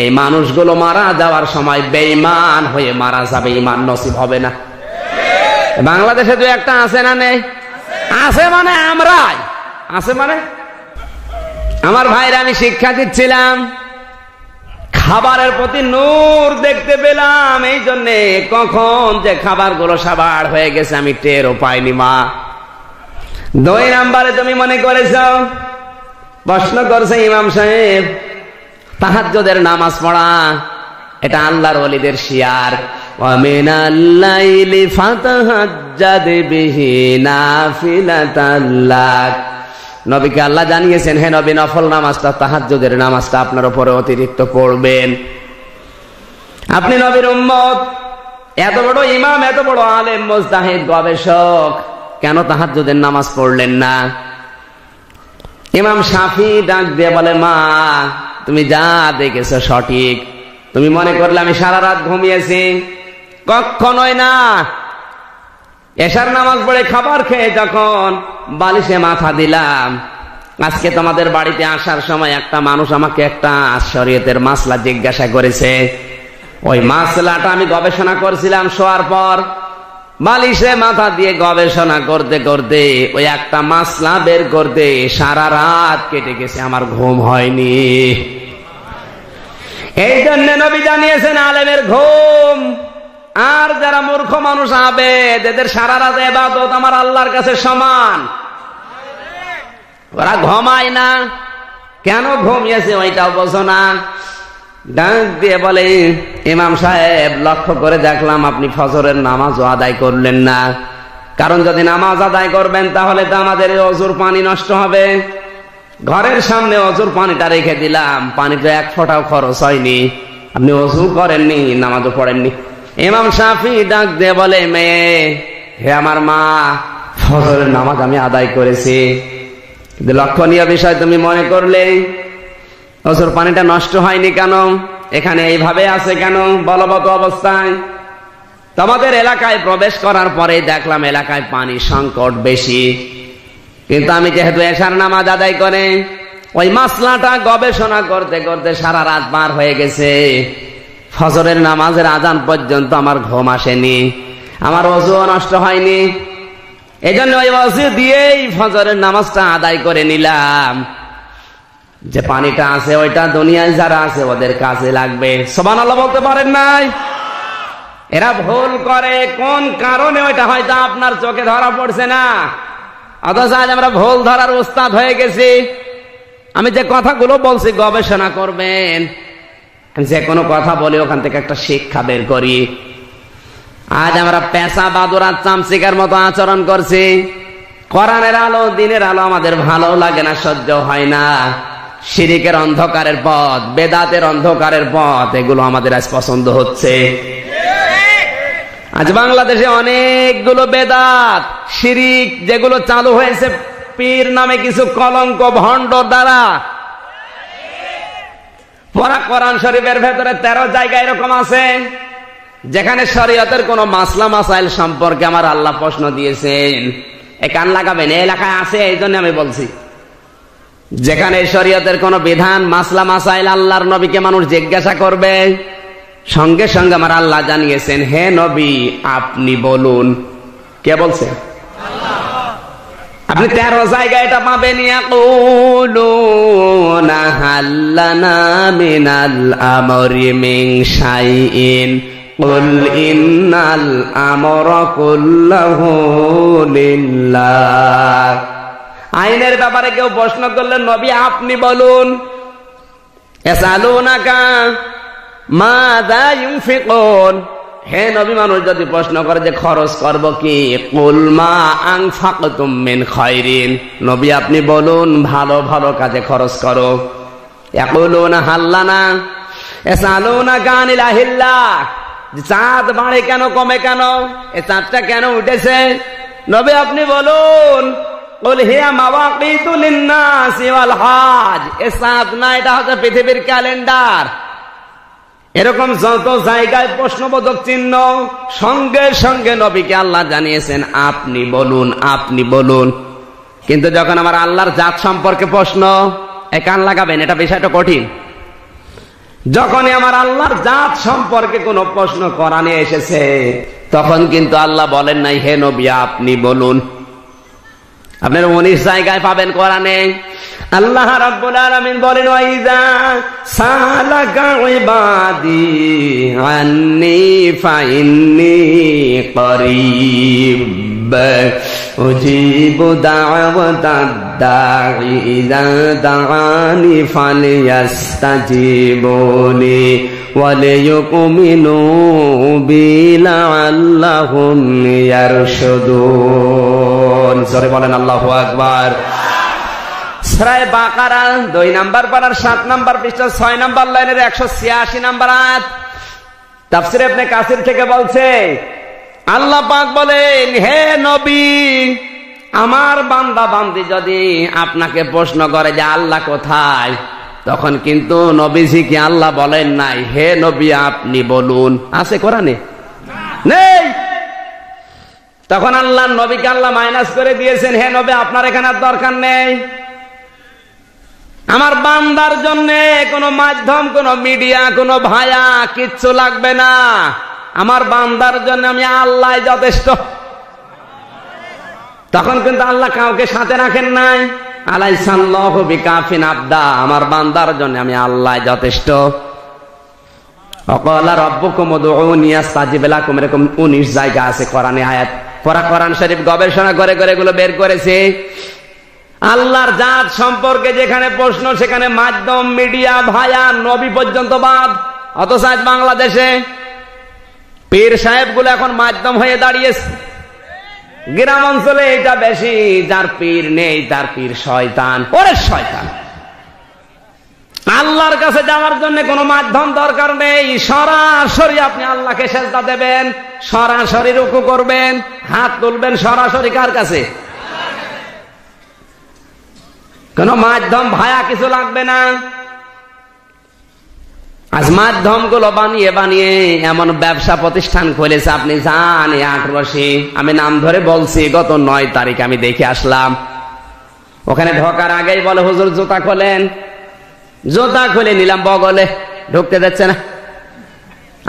এই মানুষগুলো মারা যাওয়ার সময় বেঈমান হয়ে মারা যাবে, ঈমান নসিব হবে না। বাংলাদেশে দু একটা আছে না? নেই? আছে মানে আমরাই আছে মানে আমার ভাইরা, আমি শিক্ষা দিচ্ছিলাম, খাবারের প্রতি নূর দেখতে পেলাম, এই জন্যে কখন যে খাবারগুলো সাবার হয়ে গেছে আমি টেরও পাইনি মা। 2 নম্বরে তুমি মনে করেছ, প্রশ্ন করছে ইমাম সাহেব, তাহাজ্জুদের নামাজ পড়া এটা আল্লাহর ওলিদের শিয়ার। ওয়া মিনাল লাইলি ফাতাহাজ্জাদ বিহি নাফিলাতাল লাক। নবীকে আল্লাহ জানিয়েছেন, হে নবী, নফল নামাজটা, তাহাজ্জুদের নামাজটা আপনার উপরে অতিরিক্ত পড়বেন। আপনি নবীর উম্মত, এত বড় ইমাম, এত বড় আলেম, মুজতাহিদ, গবেষক, কেন তাহাজ্জুদের নামাজ পড়লেন না? ইমাম শাফি ডাক দিয়ে বলে, মা তুমি যা দেখেছো সঠিক। তুমি মনে করলে আমি সারা রাত ঘুমিয়েছি? কখনোই না। এশার নামাজ পড়ে খাবার খেয়ে যখন বালিশে মাথা দিলাম, আজকে তোমাদের বাড়িতে আসার সময় একটা মানুষ আমাকে একটা শরীয়তের মাসলা জিজ্ঞাসা করেছে। ওই মাসলাটা আমি গবেষণা করছিলাম, শোয়ার পর বালিশে মাথা দিয়ে গবেষণা করতে করতে ওই একটা মাসলা বের করতে সারা রাত কেটে গেছে, আমার ঘুম হয়নি। এই জন্য নবী জানিয়েছেন, আলেমের ঘুম আর যারা মূর্খ মানুষ আবেদ, এদের সারা রাত ইবাদত আমার আল্লাহর কাছে সমান। ওরা ঘুমায় না, কেন ঘুমিয়েছে ওইটাও বোঝো না। ডাক দিয়ে বলে, ইমাম সাহেব লক্ষ্য করে দেখলাম আপনি ফজরের নামাজও আদায় করলেন না। কারণ যদি নামাজ আদায় করবেন তাহলে তো আমাদের অজুর পানি নষ্ট হবে। ঘরের সামনে অজুর পানিটা রেখে দিলাম, পানি তো 1 ফোঁটাও খরচ হয়নি, আপনি অজু করেননি, নামাজও পড়েননি। ইমাম শাফি ডাক দিয়ে বলে, মেয়ে, হে আমার মা, ফজরের নামাজ আমি আদায় করেছি, কিন্তু লক্ষণীয় বিষয় তুমি মনে করলে অজুর পানিটা নষ্ট হয়নি কেন? এখানে এইভাবে আছে কেন বলবৎ অবস্থায়? তোমাদের এলাকায় প্রবেশ করার পরে দেখলাম এলাকায় পানি সংকট বেশি, কিন্তু আমি যেহেতু এশার নামাজ আদায় করে ওই মাসলাটা গবেষণা করতে করতে সারা রাত পার হয়ে গেছে, ফজরের নামাজের আজান পর্যন্ত আমার ঘুম আসেনি, আমার ওযুও নষ্ট হয়নি। এজন্য ওই ওযু দিয়েই ফজরের নামাজটা আদায় করে নিলাম। যে পানিটা আছে ওইটা দুনিয়ায় যারা আছে ওদের কাজে লাগবে। সুবহানাল্লাহ বলতে পারেন নাই? এরা ভুল করে কোন কারণে, ওইটা হয়তো আপনার চোখে ধরা পড়ছে না, অথচ আজ আমরা ভুল ধরার উস্তাদ হয়ে গেছি। আমি যে কথাগুলো বলছি গবেষণা করবেন, যে কোনো কথা বলে ওখান থেকে একটা শিক্ষা বের করি। আজ আমরা পেশা বাদুরা চামচিকার মতো আচরণ করছি। কোরআনের আলো, দিনের আলো আমাদের ভালো লাগে না, সহ্য হয় না। শিরিকের অন্ধকারের পথ, বেদাতের অন্ধকারের পথ, এগুলো আমাদের আজ পছন্দ হচ্ছে। আজ বাংলাদেশে অনেকগুলো বেদাত, শিরিক যেগুলো চালু হয়েছে পীর নামে কিছু কলঙ্ক ভণ্ড দ্বারা। কোরআন শরীফের ভেতরে 13 জায়গা এরকম আছে যেখানে শরীয়তের কোন মাসলা মাসাইল সম্পর্কে আমার আল্লাহ প্রশ্ন দিয়েছেন। এ কান লাগাবেন, এই এলাকায় আছে, এই জন্য আমি বলছি। যেখানে শরীয়তের কোন বিধান, মাসলা মাসাইল আল্লাহর নবীকে মানুষ জিজ্ঞাসা করবে, সঙ্গে সঙ্গে আমার আল্লাহ জানিয়েছেন, হে নবী আপনি বলুন। কে বলছে? আপনি 13 জায়গায় এটা পাবেন। ইয়াকুলুনা হাল্লানা মিনাল আমরি মিন শাইইন কুল ইন্নাল আমরা কুল্লাহু লিল্লাহ। আইনের ব্যাপারে কেউ প্রশ্ন করলে নবী আপনি বলুন। ইয়াসালুনাকা মাযা ইউনফিকুন, হে নবী মানুষ যদি প্রশ্ন করে যে খরচ করব কি, কুল মা আনফাকতুম মিন খায়রিন, নবী আপনি বলুন ভালো ভালো কাজে খরচ করো। ইয়াকুলুনা হাল্লানা ইয়াসালুনাকা আনিল আহিল্লাহ, চাঁদ বাড়ে কেন কমে কেন, এই চাঁদটা কেন উঠেছে, নবী আপনি বলুন কুল হিয়া মাওয়াকিতু লিন-নাসি ওয়াল হজ, এই চাঁদ না, এটা হচ্ছে পৃথিবীর ক্যালেন্ডার। এরকম যত জায়গায় প্রশ্নবোধক চিহ্ন, সঙ্গে সঙ্গে নবীকে আল্লাহ জানিয়েছেন আপনি বলুন, আপনি বলুন। কিন্তু যখন আমার আল্লাহর জাত সম্পর্কে প্রশ্ন, এ কান লাগাবেন, এটা বিষয়টা কঠিন। যখনই আমার আল্লাহর জাত সম্পর্কে কোন প্রশ্ন কোরআনে এসেছে, তখন কিন্তু আল্লাহ বলেন নাই হে নবী আপনি বলুন। আপনার 19 জায়গায় পাবেন কোরআনে। আল্লাহ রাব্বুল আলামিন বলেন ওয়াইযা সালাকা ইবাদি আন্নী ফাইন্নী করিব উজিবু দাওয়াতাদ দাঈ ইযা দাআনি ফালইস্তাজিবুনি ওয়ালিয়ুমিনু বি লাআল্লাহুম ইয়ারশুদুন। জোরে বলেন আল্লাহু আকবার। সূরা বাকারা 2 নাম্বার পারার 7 নাম্বার পৃষ্ঠা 6 নাম্বার লাইনের 186 নাম্বার আয়াত, তাফসীর ইবনে কাসির থেকে বলছে আল্লাহ পাক বলেন হে নবী, আমার বান্দা বান্দি যদি আপনাকে প্রশ্ন করে যে আল্লাহ কোথায়, তখন কিন্তু নবীজিকে আল্লাহ বলেন নাই হে নবী আপনি বলুন। আছে কোরআনে? নেই। তখন আল্লাহ নবীকে আল্লাহ মাইনাস করে দিয়েছেন, হে নবী আপনার এখানে আর দরকার নেই। আমার বান্দার জন্য কোনো মাধ্যম, কোনো মিডিয়া, কোনো ভায়া কিচ্ছু লাগবে না। আমার বান্দার জন্য আমি আল্লাহ যথেষ্ট। তখন কিন্তু আল্লাহ কাউকে সাথে রাখেন নাই। আলাইসাল্লাহু বিকাফিন আবদা, আমার বান্দার জন্য আমি আল্লাহ যথেষ্ট। ওয়াকালা রাব্বুকুম উদউনি আস্তাজিব লাকুম, এরকম 19 জায়গা আছে কোরআনে আয়াত। কোরআন শরীফ গবেষণা করে করে এগুলো বের করেছে। আল্লাহর জাত সম্পর্কে যেখানে প্রশ্ন, সেখানে মাধ্যম, মিডিয়া, ভায়া, নবী পর্যন্ত বাদ। অথচ আজ বাংলাদেশে পীর সাহেব গুলো এখন মাধ্যম হয়ে দাঁড়িয়েছে। গ্রাম অঞ্চলে এটা বেশি, যার পীর নেই তার পীর শয়তান। ওরে শয়তান, আল্লাহর কাছে যাওয়ার জন্য কোনো মাধ্যম দরকার নেই। সরাসরি আপনি আল্লাহকে সেজদা দেবেন, সরাসরি রুকু করবেন, হাত তুলবেন সরাসরি কার কাছে? কোন মাধ্যম ভায়া কিছু লাগবে না। আজ মাধ্যম গুলো বানিয়ে বানিয়ে এমন ব্যবসা প্রতিষ্ঠান খুলেছে, আপনি জান 8 আমি নাম ধরে বলছি, গত 9 তারিখ আমি দেখে আসলাম। ওখানে ঢোকার আগেই বলে হুজুর জুতা খোলেন, জুতা খুলে নিলাম, বগলে ঢুকতে দিচ্ছে না।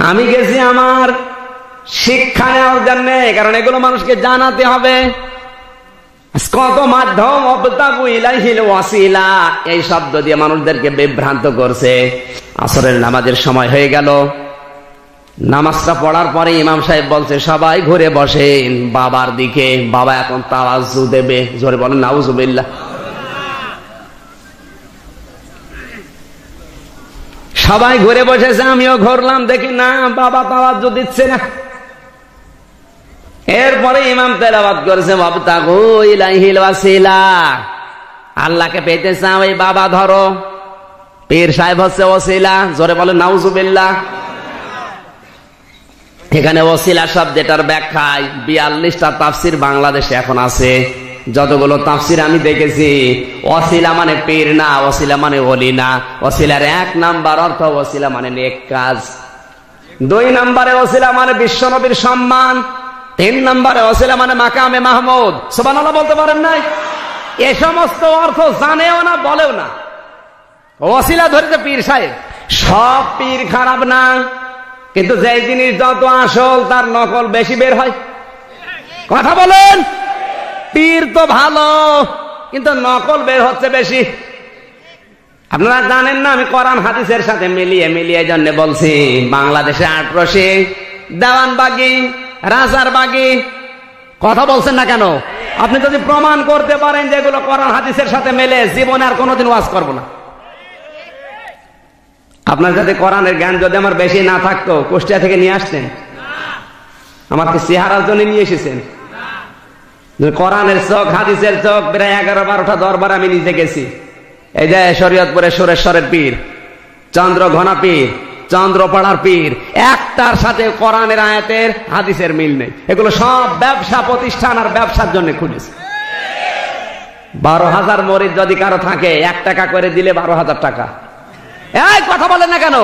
আমি গেছি আমার শিক্ষা নেওয়ার জন্য, কারণ এগুলো মানুষকে জানাতে হবে। কত মাধ্যম, অবতাগু ইলাইহিল ওয়াসিলা, এই শব্দ দিয়ে মানুষদেরকে বিভ্রান্ত করছে। আসরের নামাজের সময় হয়ে গেল, নামাজটা পড়ার পরে ইমাম সাহেব বলছে সবাই ঘুরে বসেন বাবার দিকে। বাবা এখন তাওয়াজ্জু দেবে, জোরে বলেন নাউজুবিল্লাহ। সবাই ঘুরে বসেছে, আমিও ঘুরলাম, দেখি না বাবা তাওয়াজ্জু দিচ্ছে না। এরপরে ইমাম তেলাওয়াত করেছে ওয়াবতাগু ইলাইহিল ওয়াসিলা, আল্লাহকে পেতে চাও এই বাবা ধরো। পীর সাহেব হচ্ছে ওসিলা, জোরে বলে নাউজুবিল্লাহ। এখানে ওসিলা শব্দটার ব্যাখ্যায় 42টা তাফসীর বাংলাদেশে এখন আছে। যতগুলো তাফসীর আমি দেখেছি, ওসিলা মানে পীর না, ওসিলা মানে ওলি না। ওসিলার 1 নাম্বার অর্থ ওসিলা মানে নেক কাজ, 2 নম্বরে ওসিলা মানে বিশ্বনবীর সম্মান, 3 নম্বরে ওসিলা মানে মাকামে মাহমুদ। সুবহানাল্লাহ বলতে পারেন নাই? এ সমস্ত অর্থ জানেও না, বলেও না। ওসিলা ধরেছে পীর সাহেব। সব পীর খারাপ না, কিন্তু যে জিনিস যত আসল তার নকল বেশি বের হয়। কথা বলেন। পীর তো ভালো, কিন্তু নকল বের হচ্ছে বেশি। আপনারা জানেন না, আমি কোরআন হাদিসের সাথে মিলিয়ে জন্য বলছি, বাংলাদেশে 1800 দেওয়ানবাগি, রাজারবাগি, কথা বলছেন না কেন? আপনি যদি প্রমাণ করতে পারেন যেগুলো কোরআন হাদিসের সাথে মেলে, জীবনে আর কোনোদিন ওয়াজ করবো না। আপনার সাথে কোরআনের জ্ঞান যদি আমার বেশি না থাকতো, কুষ্টিয়া থেকে নিয়ে আসতেন? আমার কি চেহারার জন্য নিয়ে এসেছেন? কোরআনের চোখ, হাদিসের চোখ, প্রায় 11-12টা দরবার আমি নিজে গেছি। এই যে শরীয়তপুরের সুরেশ্বরের পীর, চন্দ্রঘনা পীর, চন্দ্রপাড়ার পীর, একটার সাথে কোরআনের আয়াতের হাদিসের মিল নেই। এগুলো সব ব্যবসা প্রতিষ্ঠান আর ব্যবসার জন্য খুলেছে। 12,000 মরিদ যদি কারো থাকে, 1 টাকা করে দিলে 12,000 টাকা। এই কথা বলেন না কেন?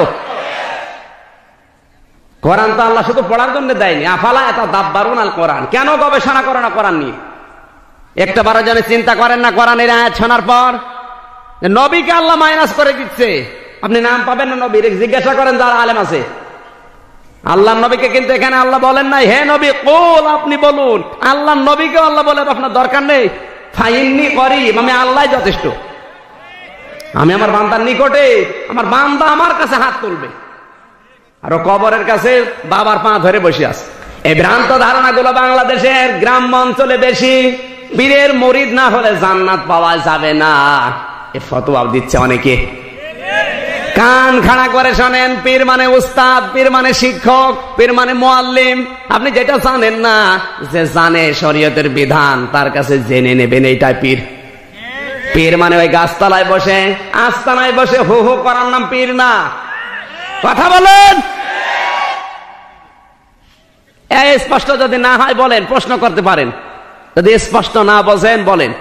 কোরআন তো আল্লাহ শুধু পড়ার জন্য দেয়নি। আফালা ইয়াতাদাব্বারুন আল কোরআন, কেন গবেষণা করে না কোরআন নিয়ে? একটা বারো জনে চিন্তা করেন না কোরআনের আয়াত শোনার পর? নবীকে আল্লাহ মাইনাস করে দিচ্ছে, আপনি নাম পাবেন না নবীর, জিজ্ঞাসা করেন যারা আলেম আছে। আল্লাহ নবীকে কিন্তু এখানে আল্লাহ বলেন নাই হে নবী কুল, আপনি বলুন। আল্লাহ নবীকে আল্লাহ বলে আপনার দরকার নেই, ফাইন্নি করিব, আমি আল্লাহ যথেষ্ট। আমি আমার বান্দার নিকটে, আমার বান্দা আমার কাছে হাত তুলবে, আর কবরের কাছে বাবার পা ধরে বসে আছে। এই ভ্রান্ত ধারণাগুলো বাংলাদেশের গ্রাম্য অঞ্চলে বেশি। পীরের মুরিদ না হলে জান্নাত পাওয়া যাবে না, এ ফতোয়া দিচ্ছে অনেকে। কান খাড়া করে শোনেন, পীর মানে উস্তাদ, পীর মানে শিক্ষক, পীর মানে মুআল্লিম। আপনি যেটা জানেন না, যে জানে শরীয়তের বিধান, তার কাছে জেনে নেবেন, এইটাই পীর। পীর মানে ওই গাছতলায় বসে, আস্তানায় বসে হু হু করার নাম পীর না। কথা বলেন। স্পষ্ট যদি না হয় বলেন, প্রশ্ন করতে পারেন। যদি স্পষ্ট না বোঝেন বলেন।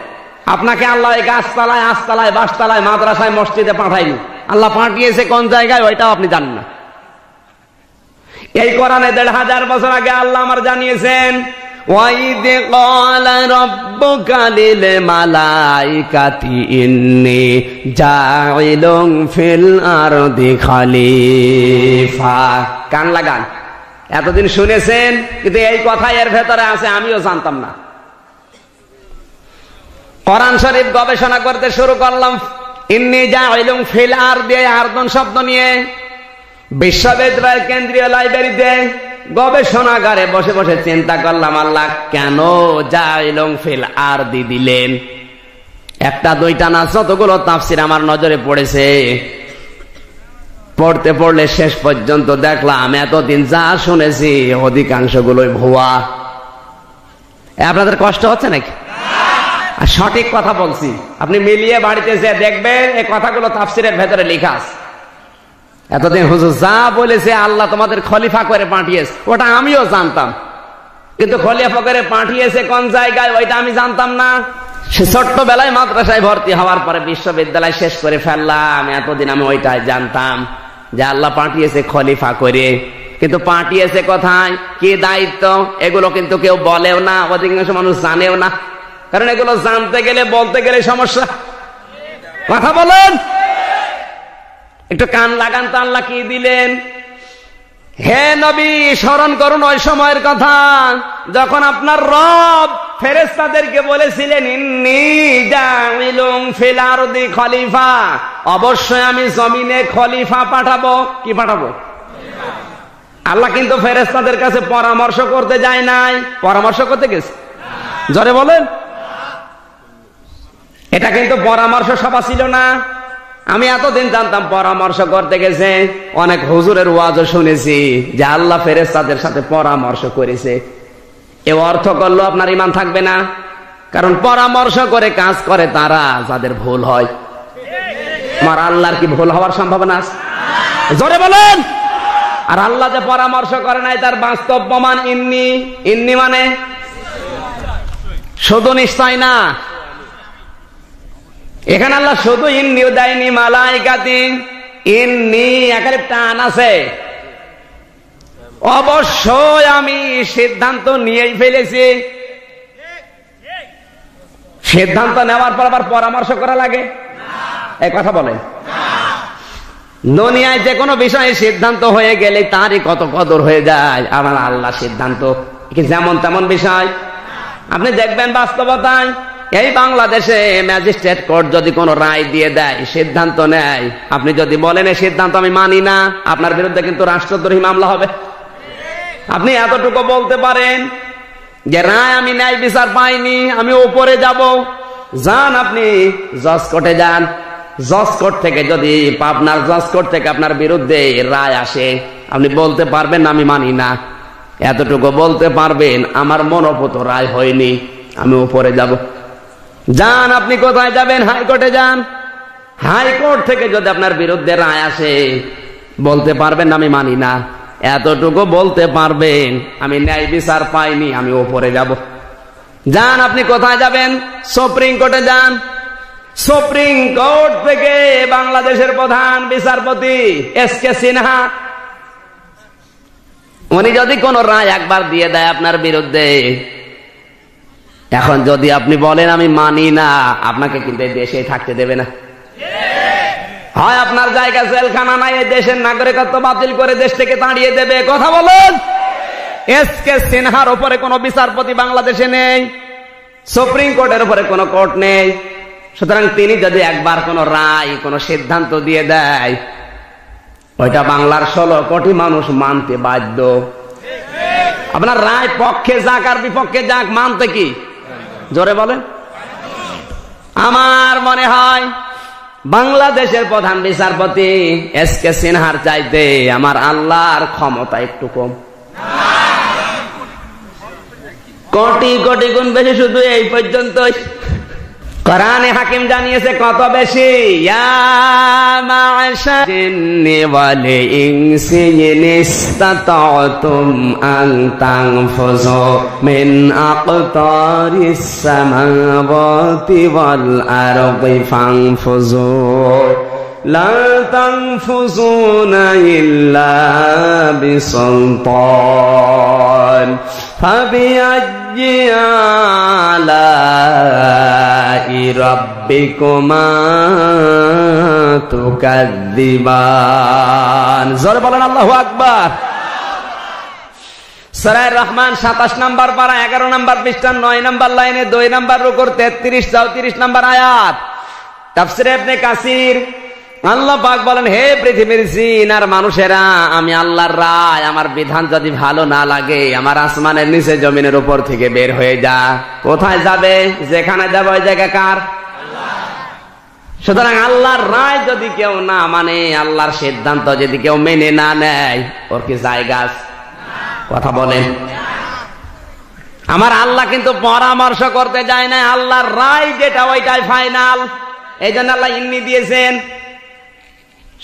আপনাকে আল্লাহ এই গাছতলায়, আস্তালায়, বাসতলায়, মাদ্রাসায়, মসজিদে পাঠায়নি। আল্লাহ পাঠিয়েছে কোন জায়গায়, ওইটাও আপনি জানেন না। এই কোরআনে 1500 বছর আগে আল্লাহ আমার জানিয়েছেন, وَإِذْ قَالَ رَبُّكَ لِلْمَلَائِكَةِ إِنِّي جَاعِلٌ فِي الْأَرْضِ خَلِيفَةً। কান লাগান, এতদিন শুনেছেন, কিন্তু এই কথা এর ভেতরে আছে, আমিও জানতাম না। কোরআন শরীফ গবেষণা করতে শুরু করলাম, ইন্নী জাইলুন ফিল আরদি, আরদন শব্দ নিয়ে বিশ্ববিদ্যালয়ের কেন্দ্রীয় লাইব্রেরিতে গবেষণাগারে বসে বসে চিন্তা করলাম, আল্লাহ কেন জাইলুন ফিল আরদি দিলেন? একটা দুইটা না, যতগুলো তাফসীর আমার নজরে পড়েছে, পড়লে শেষ পর্যন্ত দেখলাম এতদিন যা শুনেছি অধিকাংশ গুলোই ভুয়া। আপনাদের কষ্ট হচ্ছে নাকি? সঠিক কথা বলছি, আপনি মিলিয়ে বাড়িতে যে দেখবেন এই কথাগুলো তাফসীরের ভেতরে লেখা আছে। এতদিন হুজুর যা বলেছে আল্লাহ তোমাদের খলিফা করে পাঠিয়েছে, ওটা আমিও জানতাম, কিন্তু খলিফা করে পাঠিয়েছে কোন জায়গায় ওইটা আমি জানতাম না। সে ছোট্টবেলায় মাদ্রাসায় ভর্তি হওয়ার পরে বিশ্ববিদ্যালয় শেষ করে ফেললাম, এতদিন আমি ওইটাই জানতাম যে আল্লাহ পাঠিয়েছে খলিফা করে। কিন্তু পাঠিয়েছে কোথায়, কি দায়িত্ব, এগুলো কিন্তু কেউ বলেও না, অধিকাংশ মানুষ জানেও না। কারণ এগুলো জানতে গেলে, বলতে গেলে সমস্যা। কথা বলেন, একটু কান লাগান তো। আল্লাহ কি দিলেন? হে নবী, স্মরণ করুন ওই সময়ের কথা যখন আপনার রব ফেরেশতাদেরকে বলেছিলেন, ইন্নী জাইলুন ফিল আরদি খলিফা, অবশ্যই আমি জমিনে খলিফা পাঠাবো। কি পাঠাবো? আল্লাহ কিন্তু ফেরেশতাদের কাছে পরামর্শ করতে যায় নাই, পরামর্শ করতে গেছে। জোরে বলেন। এটা কিন্তু পরামর্শ সভা ছিল না। আমি এতদিন জানতাম পরামর্শ করতে গেছে। অনেক হুজুরের ওয়াজও শুনেছি যে আল্লাহ ফেরেশতাদের সাথে পরামর্শ করেছে। এ অর্থ করলো আপনার ঈমান থাকবে না, কারণ পরামর্শ করে কাজ করে তারা যাদের ভুল হয়। আমার আল্লাহর কি ভুল হওয়ার সম্ভাবনা আছে? জোরে বলেন। আর আল্লাহ যে পরামর্শ করে নাই তার বাস্তব প্রমাণ ইন্নী। ইন্নী মানে শুধু নিশ্চয় না। এখানে আল্লাহ শুধু ইন্নিও দেয়নি, মালাইকাতি ইন্নী এখানে টান আছে। অবশ্যই আমি সিদ্ধান্ত নিয়েই ফেলেছি। সিদ্ধান্ত নেওয়ার পর আবার পরামর্শ করা লাগে? এই কথা বলেন। দুনিয়ায় যে কোনো বিষয়ে সিদ্ধান্ত হয়ে গেলে তারই কত কদর হয়ে যায়। আমার আল্লাহ সিদ্ধান্ত কি যেমন তেমন বিষয়? আপনি দেখবেন বাস্তবতায় এই বাংলাদেশে ম্যাজিস্ট্রেট কোর্ট যদি কোনো রায় দিয়ে দেয়, সিদ্ধান্ত নেয়, আপনি যদি বলেন এই সিদ্ধান্ত আমি মানি না, আপনার বিরুদ্ধে কিন্তু রাষ্ট্রদ্রোহী মামলা হবে। আপনি এতটুকু বলতে পারেন যে রায় আমি ন্যায় বিচার পাইনি, আমি উপরে যাব, যান আপনি জজ কোর্টে যান। জজ কোর্ট থেকে যদি পাবনার জজ কোর্ট থেকে আপনার বিরুদ্ধে রায় আসে, আপনি বলতে পারবেন আমি মানি না, এতটুকু বলতে পারবেন আমার মনোপুত রায় হয়নি, আমি উপরে যাব। যান আপনি কোথায় যাবেন? হাইকোর্টে যান। হাইকোর্ট থেকে যদি আপনার বিরুদ্ধে রায় আসে, বলতে পারবেন আমি মানি না, এতটুকু বলতে পারবেন আমি ন্যায় বিচার পাইনি, আমি উপরে যাব। যান আপনি কোথায় যাবেন? সুপ্রিম কোর্টে যান। সুপ্রিম কোর্ট থেকে বাংলাদেশের প্রধান বিচারপতি এস.কে. সিনহা, উনি যদি কোন রায় একবার দিয়ে দেয় আপনার বিরুদ্ধে, এখন যদি আপনি বলেন আমি মানি না, আপনাকে কিন্তু এই দেশে থাকতে দেবে না। হয় আপনার জায়গা জেলখানা নাই, এই দেশের নাগরিকত্ব বাতিল করে দেশ থেকে তাড়িয়ে দেবে। কথা বলুন। এস.কে. সিনহার উপরে কোন বিচারপতি বাংলাদেশে নেই, সুপ্রিম কোর্টের উপরে কোন কোর্ট নেই। সুতরাং তিনি যদি একবার কোন রায়, কোন সিদ্ধান্ত দিয়ে দেয়, ওইটা বাংলার 16 কোটি মানুষ মানতে বাধ্য। আপনার রায় পক্ষে যাক আর বিপক্ষে যাক, মানতে কি? জোরে বলেন। আমার মনে হয় বাংলাদেশের প্রধান বিচারপতি এস.কে. সিনহার চাইতে আমার আল্লাহর ক্ষমতা একটু কম, কোটি কোটি গুণ বেশি। শুধু এই পর্যন্তই কোরআনে হাকিম জানিয়েছে কত বেশি। ইয়া মা'শার জিন্নি ওয়াল ইনসি ইন ইসতাতা'তুম আন তানফুযু মিন আকতারিস সামাওয়াতি ওয়াল আরদি ফানফুযু লা তানফুযুনা ইল্লা বিসুলতান ফাবিআইয়ি আলা'i রাব্বিকুমা তুকাযযিবান। জোরে বলেন আল্লাহু আকবার। সূরা রহমান 27 নম্বর পারা 11 নম্বর পৃষ্ঠা 9 নম্বর লাইনে 2 নম্বর রুকুর 33 34 নম্বর আয়াত। তাফসীরে ইবনে কাসির আল্লাহ পাক বলেন, হে পৃথিবীর জিন আর মানুষেরা, আমি আল্লাহর রায়, আমার বিধান যদি ভালো না লাগে, আমার আসমানের নিচে জমিনের উপর থেকে বের হয়ে যা। কোথায় যাবে? যেখানে যাবে ওই জায়গা কার? সুতরাং আল্লাহর রায় যদি কেউ না মানে, আল্লাহর সিদ্ধান্ত যদি কেউ মেনে না নেয়, ওর কি জায়গা আছে? কথা বলেন। আমার আল্লাহ কিন্তু পরামর্শ করতে যায় না, আল্লাহর রায় যেটা ওইটাই ফাইনাল। এই জন্য আল্লাহ ইন্নি দিয়েছেন।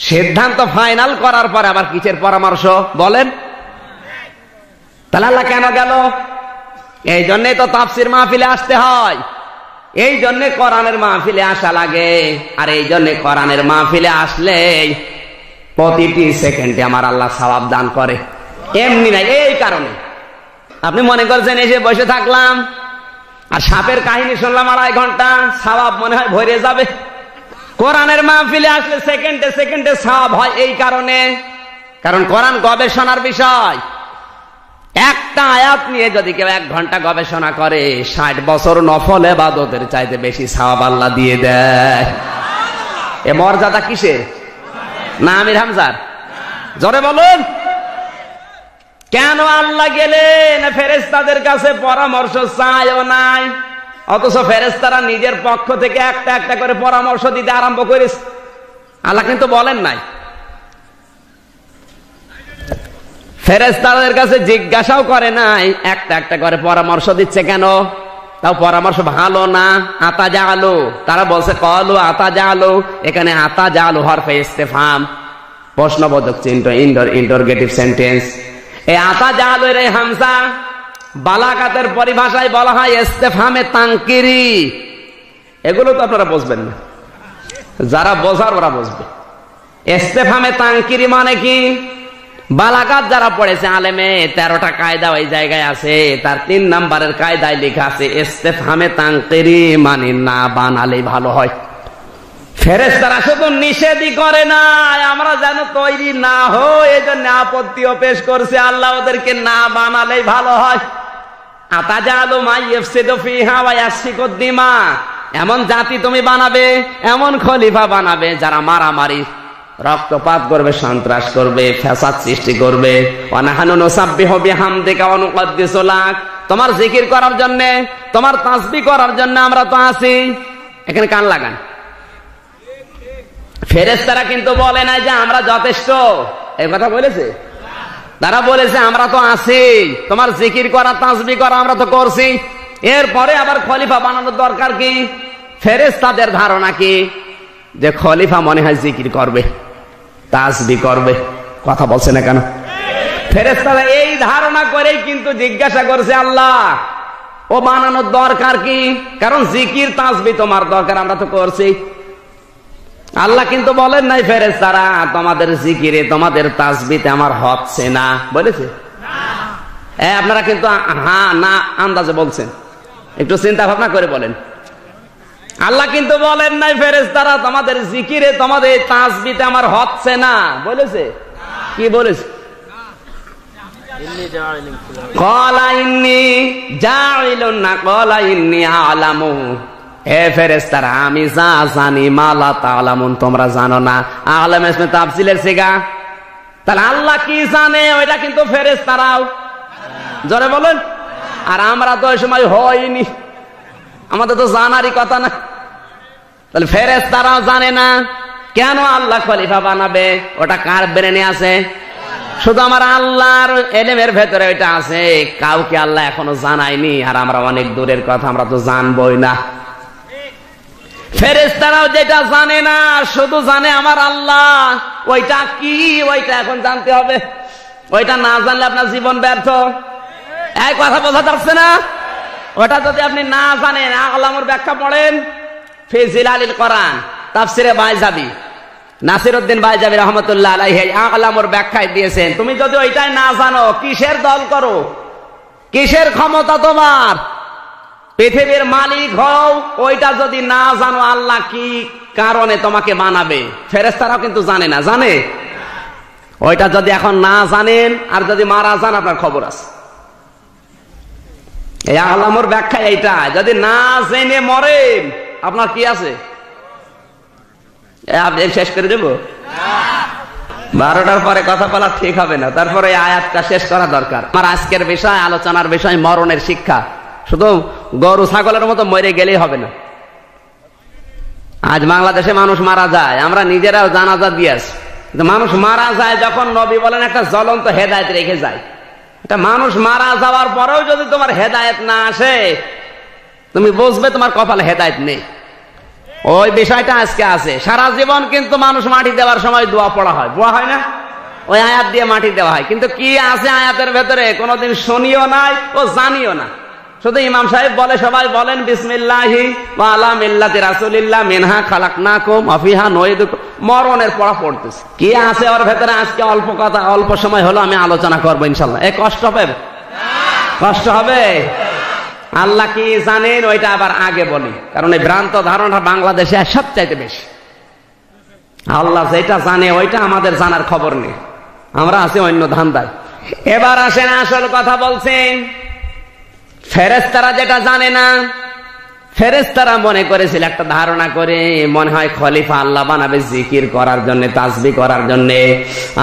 সিদ্ধান্ত ফাইনাল করার পরে আবার কিসের পরামর্শ বলেন? তাহলে আল্লাহ কেন গেল? এই জন্যই তো তাফসীর মাহফিলে আসতে হয়, এই জন্য কোরআনের মাহফিলে আসা লাগে। আর এই জন্য কোরআনের মাহফিলে আসলে প্রতিটি সেকেন্ডে আমার আল্লাহ সওয়াব দান করে, এমনি নাই। এই কারণে আপনি মনে করছেন এসে বসে থাকলাম আর সাপের কাহিনী শুনলাম 2.5 ঘন্টা, সওয়াব মনে হয় ভরে যাবে। কোরআনের মাহফিলে আসলে সেকেন্ডে সেকেন্ডে সওয়াব হয়। এই কারণে, কারণ কোরআন গবেষণার বিষয়। একটা আয়াত নিয়ে যদি কেউ 1 ঘন্টা গবেষণা করে, 60 বছর নফল ইবাদতের চাইতে বেশি সওয়াব আল্লাহ দিয়ে দেয়। এ মর্যাদা কিসের? না আমির হামজার? জোরে বলুন। কেন আল্লাহ গেলেন? ফেরেশতাদের কাছে পরামর্শ চাইও নাই, অথচ ফেরেশতারা নিজের পক্ষ থেকে একটা একটা করে পরামর্শ দিতে আরম্ভ করেছে। আল্লাহ কিন্তু বলেন নাই। ফেরেশতাদের কাছে জিজ্ঞাসাও করে নাই, একটা একটা করে পরামর্শ দিচ্ছে কেন? তাও পরামর্শ ভালো না। আতাজালু, তারা বলছে ক্বালু আতাজালু। এখানে আতাজালু হরফে ইস্তিফহাম, প্রশ্নবোধক চিহ্ন, ইন্টারোগেটিভ সেন্টেন্স। এই আতাজালু এর হামজা বালাগাতের পরিভাষায় বলা হয় ইস্তিফহামে তানকিরি। এগুলো তো আপনারা বুঝবেন না, যারা বোঝার ওরা বুঝবে। ইস্তিফহামে তানকিরি মানে কি? বালাগাত যারা পড়েছে আলেমে, 13টা কায়দা ওই জায়গায় আছে। তার 3 নম্বরের কায়দায় লেখা আছে ইস্তিফহামে তানকিরি মানে না বানালেই ভালো হয়। ফেরেশতারা শুধু নিষেধই করে না, আমরা যেন তৈরি না হই, এজন্য আপত্তিও পেশ করছে, আল্লাহ ওদেরকে না বানালেই ভালো হয়। আতাজালু মা ইফসিদু ফিহা ওয়া ইয়াসফিকুদ দিমা, এমন জাতি তুমি বানাবে, এমন খলিফা বানাবে যারা মারামারি, রক্তপাত করবে, সন্ত্রাস করবে, ফ্যাসাদ সৃষ্টি করবে। ওয়া নাহনু নুসাব্বিহু বিহামদিকা ওয়া নুকদ্দিসু লাক, তোমার জিকির করার জন্য, তোমার তাসবিহ করার জন্য আমরা তো আছি। এখানে কান লাগান। ফেরেশতারা কিন্তু বলে না যে আমরা যথেষ্ট, এই কথা বলেছে? তারা বলেছে আমরা তো আছি, তোমার জিকির করা, তাসবিহ করা আমরা তো করছি, এরপরে আবার খলিফা বানানোর দরকার কি? ফেরেশতাদের ধারণা কি? যে খলিফা মনে হয় জিকির করবে, তাসবিহ করবে। কথা বলছে না কেন? ফেরেশতারা এই ধারণা করেই কিন্তু জিজ্ঞাসা করছে আল্লাহ, ও বানানোর দরকার কি? কারণ জিকির তাসবিহ তোমার দরকার, আমরা তো করছি। আল্লাহ কিন্তু বলেন নাই ফেরেশতারা তোমাদের জিকিরে, তোমাদের তাসবিহতে আমার হচ্ছে না, বলেছে? আপনারা কিন্তু হ্যাঁ না আন্দাজে বলছেন, একটু চিন্তা ভাবনা করে বলেন। আল্লাহ কিন্তু বলেন নাই ফেরেশতারা তোমাদের জিকিরে, তোমাদের তাসবিহতে আমার হচ্ছে না, বলেছে? কি বলেছে? ক্বালা ইন্নী জাইলুন না ক্বালা ইন্নী আ'লামু, হে ফেরেশতারা আমি যা জানি মা লা তা'লামুন, তোমরা জানো না। আ'লাম ইসমে তাফসীলের সিগা। তাহলে আল্লাহ কি জানে ওইটা কিন্তু ফেরেশতারাও জোরে বলেন। আর আমরা তো ওই সময় হইনি, আমাদের তো জানারই কথা না। তাহলে ফেরেশতারাও জানে না কেন আল্লাহ খলিফা বানাবে, ওটা কার ব্রেনে আছে? শুধু আমার আল্লাহর এলেমের ভেতরে ওইটা আছে, কাউকে আল্লাহ এখনো জানায়নি। আর আমরা অনেক দূরের কথা, আমরা তো জানবই না। ফেরেশতারাও যেটা জানে না, শুধু জানে আমার আল্লাহ। ওইটা কি, ওইটা এখন জানতে হবে। ওইটা না জানলে আপনার জীবন ব্যর্থ। এই কথা বোঝা যাচ্ছে না? ওটা যদি আপনি না জানেন, আ'লামুর ব্যাখ্যা পড়েন ফি জিলালিল কোরআন, তাফসিরে বাইজাবি, নাসিরউদ্দিন বাইজাবি রহমাতুল্লাহ আলাইহি আ'লামুর ব্যাখ্যায় দিয়েছেন। তুমি যদি ওইটাই না জানো, কিসের দল করো, কিসের ক্ষমতা তোমার, পৃথিবীর মালিক হও, ওইটা যদি না জানো আল্লাহ কি কারণে তোমাকে বানাবে, ফেরেশতারাও কিন্তু জানে না। জানে? ওইটা যদি এখন না জানেন আর যদি মারা যান, আপনার খবর আছে। এই আ'লামুর ব্যাখ্যা এইটা, যদি না জেনে মরেন আপনার কি আছে? আপনি শেষ করে দেব? 12টার পরে কথা বলা ঠিক হবে না, তারপরে এই আয়াতটা শেষ করা দরকার। আমার আজকের বিষয়, আলোচনার বিষয় মরণের শিক্ষা। শুধু গরু ছাগলের মতো মরে গেলেই হবে না। আজ বাংলাদেশে মানুষ মারা যায়, আমরা নিজেরাও জানাজা দিয়েছি। মানুষ মারা যায় যখন, নবী বলেন একটা জ্বলন্ত হেদায়েত রেখে যায়। এটা মানুষ মারা যাওয়ার পরেও যদি তোমার হেদায়েত না আসে, তুমি বুঝবে তোমার কপালে হেদায়েত নেই। ওই বিষয়টা আজকে আছে। সারা জীবন কিন্তু মানুষ মাটি দেওয়ার সময় দোয়া পড়া হয়, দোয়া হয় না? ওই আয়াত দিয়ে মাটি দেওয়া হয়, কিন্তু কি আছে আয়াতের ভেতরে কোনোদিন শুনিও নাই ও জানিও না। শুধু ইমাম সাহেব বলে, সবাই বলেন বিসমিল্লাহি ওয়া আলা মিল্লাতি রাসূলিল্লাহ মিনহা খালাকনাকুম ওয়া ফিহা নুঈদুকুম, মরণের পড়া পড়তেছে। কি আছে ওর ভেতরে? আজকে অল্প কথা, অল্প সময় হলো, আমি আলোচনা করবো ইনশাআল্লাহ। এ কষ্ট হবে? কষ্ট হবে? আল্লাহ কি জানেন ওইটা আবার আগে বলি, কারণ এই ভ্রান্ত ধারণা বাংলাদেশে সবচাইতে বেশি। আল্লাহ যেটা জানে ওইটা আমাদের জানার খবর নেই, আমরা আছি অন্য ধান্দায়। এবার আসেন আসল কথা বলছেন। ফেরেশতারা যেটা জানে না, ফেরেশতারা মনে করেছিল একটা ধারণা করে, মনে হয় খলিফা আল্লাহ বানাবে জিকির করার জন্য, তাসবিহ করার জন্য।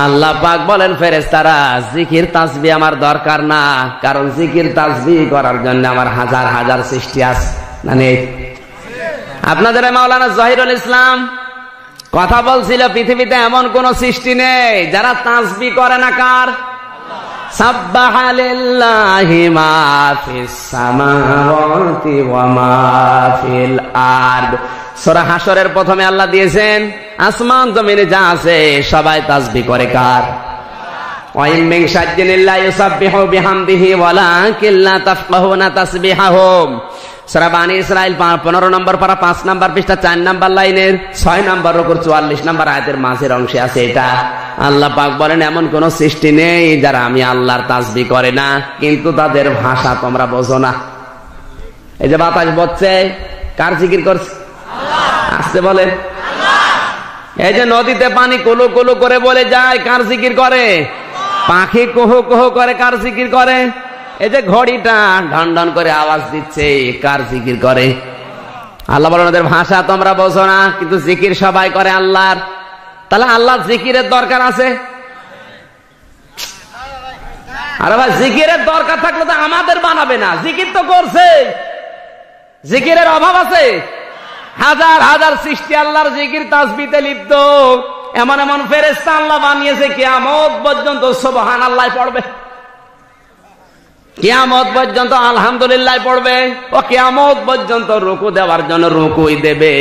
আল্লাহ পাক বলেন ফেরেশতারা জিকির তাসবিহ আমার দরকার না, কারণ জিকির তাসবিহ করার জন্য আমার হাজার হাজার সৃষ্টি আছে। মানে আপনাদের মাওলানা জহিরুল ইসলাম কথা বলছিল, পৃথিবীতে এমন কোন সৃষ্টি নেই যারা তাসবিহ করে না। কার? সাব্বাহা লিল্লাহি মা ফিস সামাওয়াতি ওয়া মা ফিল আরদ। সূরা হাশরের প্রথমে আল্লাহ দিয়েছেন আসমান জমিনে যা আছে সবাই তাসবিহ করে। কার? ওয়া ইন মিন শাইইন ইল্লা ইউসাব্বিহু বিহামদিহি ওয়ালাকিন লা তাফকাহুনা তাসবিহাহুম। সূরা বানী ইসরাইল 15 নম্বর পারা 5 নম্বর পৃষ্ঠা 4 নম্বর লাইনের 6 নম্বর রুকুর 44 নম্বর আয়াতের মাঝের অংশে আছে এটা। আল্লাহ পাক বলেন এমন কোন সৃষ্টি নেই যারা আমি আল্লাহর তাসবিহ করে না, কিন্তু তাদের ভাষা তোমরা বোঝো না। এই যে বাতাস বচ্ছে, কার জিকির করছে? আল্লাহ। আসতে বলেন আল্লাহ। এই যে নদীতে পানি কুলু কুলু করে বলে যায়, কার জিকির করে? আল্লাহ। পাখি কুহু কুহু করে, কার জিকির করে? এই যে ঘড়িটা ঢন ঢন করে আওয়াজ দিচ্ছে, কার জিকির করে? আল্লাহ বলেন ওদের ভাষা তোমরা বোঝো না, কিন্তু জিকির সবাই করে আল্লাহর। তাহলে আল্লাহ জিকিরের দরকার আছে? আরে ভাই, জিকিরের দরকার থাকলে তো আমাদের বানাবে না, জিকির তো করছে। জিকিরের অভাব আছে? হাজার হাজার সৃষ্টি আল্লাহর জিকির তাসবিতে লিপ্ত। এমন এমন ফেরেশতা আল্লাহ বানিয়েছে কিয়ামত পর্যন্ত সুবহানাল্লাহ পড়বে, কিয়ামত পর্যন্ত আলহামদুলিল্লাহ পড়বে, ও কিয়ামত পর্যন্ত রুকু দেওয়ার জন্য রুকুই দেবে,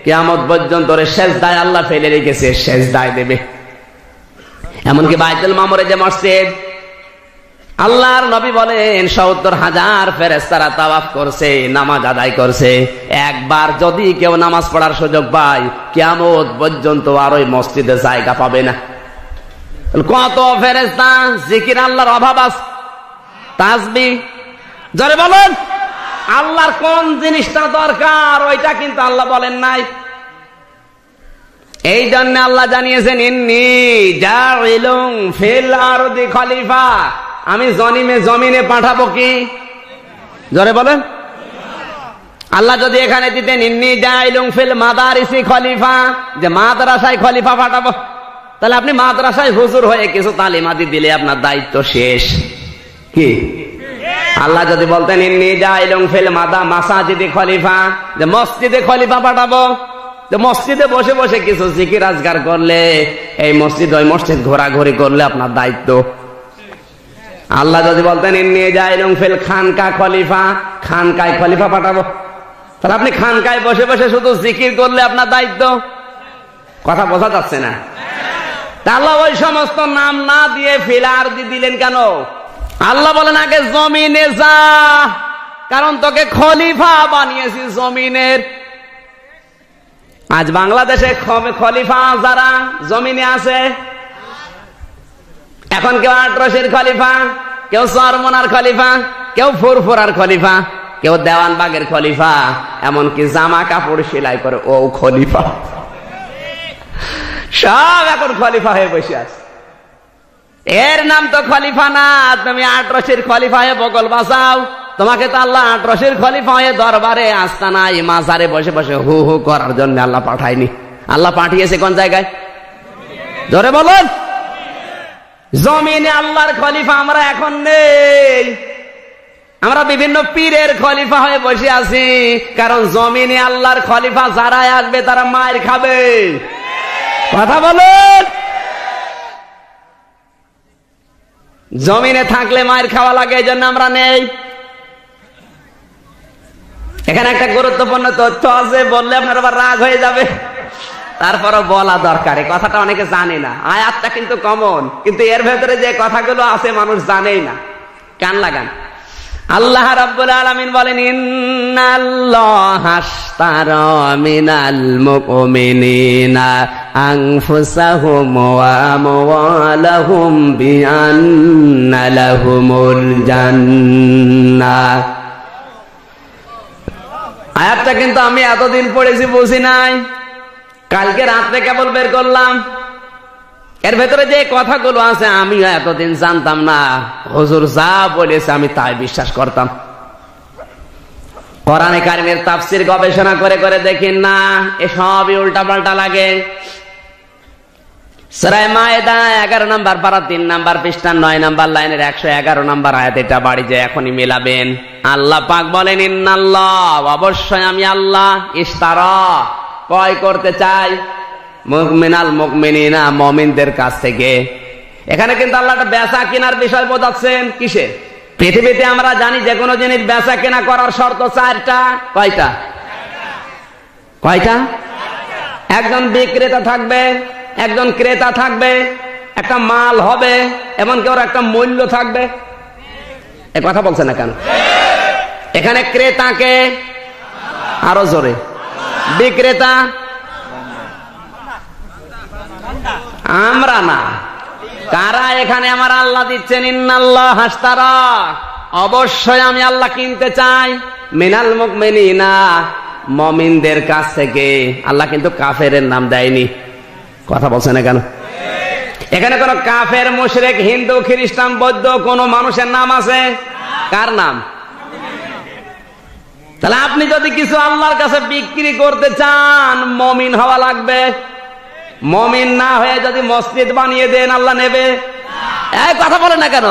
কিয়ামত পর্যন্ত সেজদায় আল্লাহ ফেলে রেখেছে, সেজদায় দেবে। এমনকি বাইতুল মামুরে যে মসজিদ, আল্লাহর নবী বলেন ৭০,০০০ ফেরেশতারা তাওয়াফ করছে, নামাজ আদায় করছে। একবার যদি কেউ নামাজ পড়ার সুযোগ পায়, কিয়ামত পর্যন্ত আর ওই মসজিদে জায়গা পাবে না। কত ফেরেশতা! জিকির আল্লাহর অভাব আছে? তাসবিহ জোরে বলেন। আল্লাহর কোন জিনিসটা দরকার ওইটা কিন্তু আল্লাহ বলেন নাই। এই জন্য আল্লাহ জানিয়েছেন ইন্নী জাইলুন ফিল আরদি খলিফা, আমি জমিনে পাঠাবো কি? জোরে বলেন। আল্লাহ যদি এখানে দিতেন ইন্নী জাইলুন ফিল মাদারিসি খলিফা, যে মাদ্রাসায় খলিফা পাঠাবো, তাহলে আপনি মাদ্রাসায় হুজুর হয়ে কিছু তালিমাদি দিলে আপনার দায়িত্ব শেষ। কি? আল্লাহ যদি বলতেন ইন্নী জাইলুন ফিল মাসাজিদি খলিফা, যে মসজিদে খলিফা পাঠাবো, যে মসজিদে বসে বসে কিছু জিকির আজকার করলে, এই মসজিদ ওই মসজিদ ঘোরাঘুরি করলে আপনার দায়িত্ব। আল্লাহ যদি বলতেন ইন্নী জাইলুন ফিল খানকা খলিফা, খানকায় খলিফা পাঠাবো, তাহলে আপনি খানকায় বসে বসে শুধু জিকির করলে আপনার দায়িত্ব। কথা বোঝা যাচ্ছে না? আল্লাহ ওই সমস্ত নাম না দিয়ে ফিল আরদি দিলেন কেন? আল্লাহ বলেন আগে জমিনে যা, কারণ তোকে খলিফা বানিয়েছি জমিনের। আজ বাংলাদেশে খলিফা যারা জমিনে আছে, এখন কেউ আটরশির খলিফা, কেউ চরমনার খলিফা, কেউ ফুরফুরার খলিফা, কেউ দেওয়ানবাগের খলিফা, এমনকি জামা কাপড় সেলাই করে ও খলিফা। সব এখন খলিফা হয়ে বসে আছে। এর নাম তো খলিফা না। তুমি আটরশির খলিফা হয়ে বগল বাঁচাও, তোমাকে তো আল্লাহ আটরশির খলিফা হয়ে দরবারে আস্তানায় মাজারে বসে বসে হু হু করার জন্য আল্লাহ পাঠায়নি। আল্লাহ পাঠিয়েছে কোন জায়গায়? জোরে বলুন। জমিনে আল্লাহর খলিফা আমরা এখন নেই, আমরা বিভিন্ন পীরের খলিফা হয়ে বসে আছি। কারণ জমিনে আল্লাহর খলিফা যারা আসবে তারা মায়ের খাবে। কথা বলুন। জমিনে থাকলে মায়ের খাওয়া লাগে, এই জন্য আমরা নেই। এখানে একটা গুরুত্বপূর্ণ তথ্য আছে, বললে আপনার আবার রাগ হয়ে যাবে, তারপরও বলা দরকার। এই কথাটা অনেকে জানে না। আয়াতটা কিন্তু কমন, কিন্তু এর ভেতরে যে কথাগুলো আছে মানুষ জানেই না। কান লাগান। আল্লাহ রাব্বুল আলামিন বলেন ইন্নাল্লাহা আশতারা মিনাল মুমিনিনা আনফুসাহুম ওয়া আমওয়ালাহুম বিআন্না লাহুমুল জান্নাহ। আয়াতটা কিন্তু আমি এতদিন পড়েছি বুঝি নাই, কালকে রাত্রে কেবল বের করলাম। এর ভেতরে যে কথাগুলো আছে আমি এতদিন জানতাম না। হুজুর যা বলেছে আমি তাই বিশ্বাস করতাম। কোরআনে কারিমের তাফসীর গবেষণা করে করে দেখেন না, এসবই উল্টা পাল্টা লাগে। সূরা মায়েদা 11 নম্বর পারা 3 নম্বর পৃষ্ঠা 9 নম্বর লাইনের 111 নম্বর আয়াত, এটা বাড়ি যে এখনই মেলাবেন। আল্লাহ পাক বলেন ইন্নাল্লাহ, অবশ্যই আমি আল্লাহ, ইশতারা ক্রয় করতে চাই, মুমিনাল মুমিনিনা মুমিনদের কাছ থেকে। এখানে কিন্তু আল্লাহ একটা বেচা কেনার বিষয় বোঝাচ্ছেন। কিসে? পৃথিবীতে আমরা জানি যে কোনো জিনিস বেচা কেনা করার শর্ত 4টা। কয়টা? কয়টা? একজন বিক্রেতা থাকবে, একজন ক্রেতা থাকবে, একটা মাল হবে, এমনকি ওর একটা মূল্য থাকবে। এ কথা বলছে না কেন? এখানে ক্রেতাকে আরো জোরে, বিক্রেতা আমরা না, কারা এখানে আমার আল্লাহ দিচ্ছেন ইন্নাল্লাহ আশতারা, অবশ্যই আমি আল্লাহ কিনতে চাই মিনাল মুমিনিনা মুমিনদের কাছ থেকে। আল্লাহ কিন্তু কাফেরের নাম দেয়নি। কথা বলছে না কেন? এখানে কোন কাফের, মুশরিক, হিন্দু, খ্রিস্টান, বৌদ্ধ কোন মানুষের নাম আছে? কার নাম? তাহলে আপনি যদি কিছু আল্লাহর কাছে বিক্রি করতে চান, মমিন হওয়া লাগবে। মমিন না হয়ে যদি মসজিদ বানিয়ে দেন, আল্লাহ নেবে? এই কথা বলে না কেন?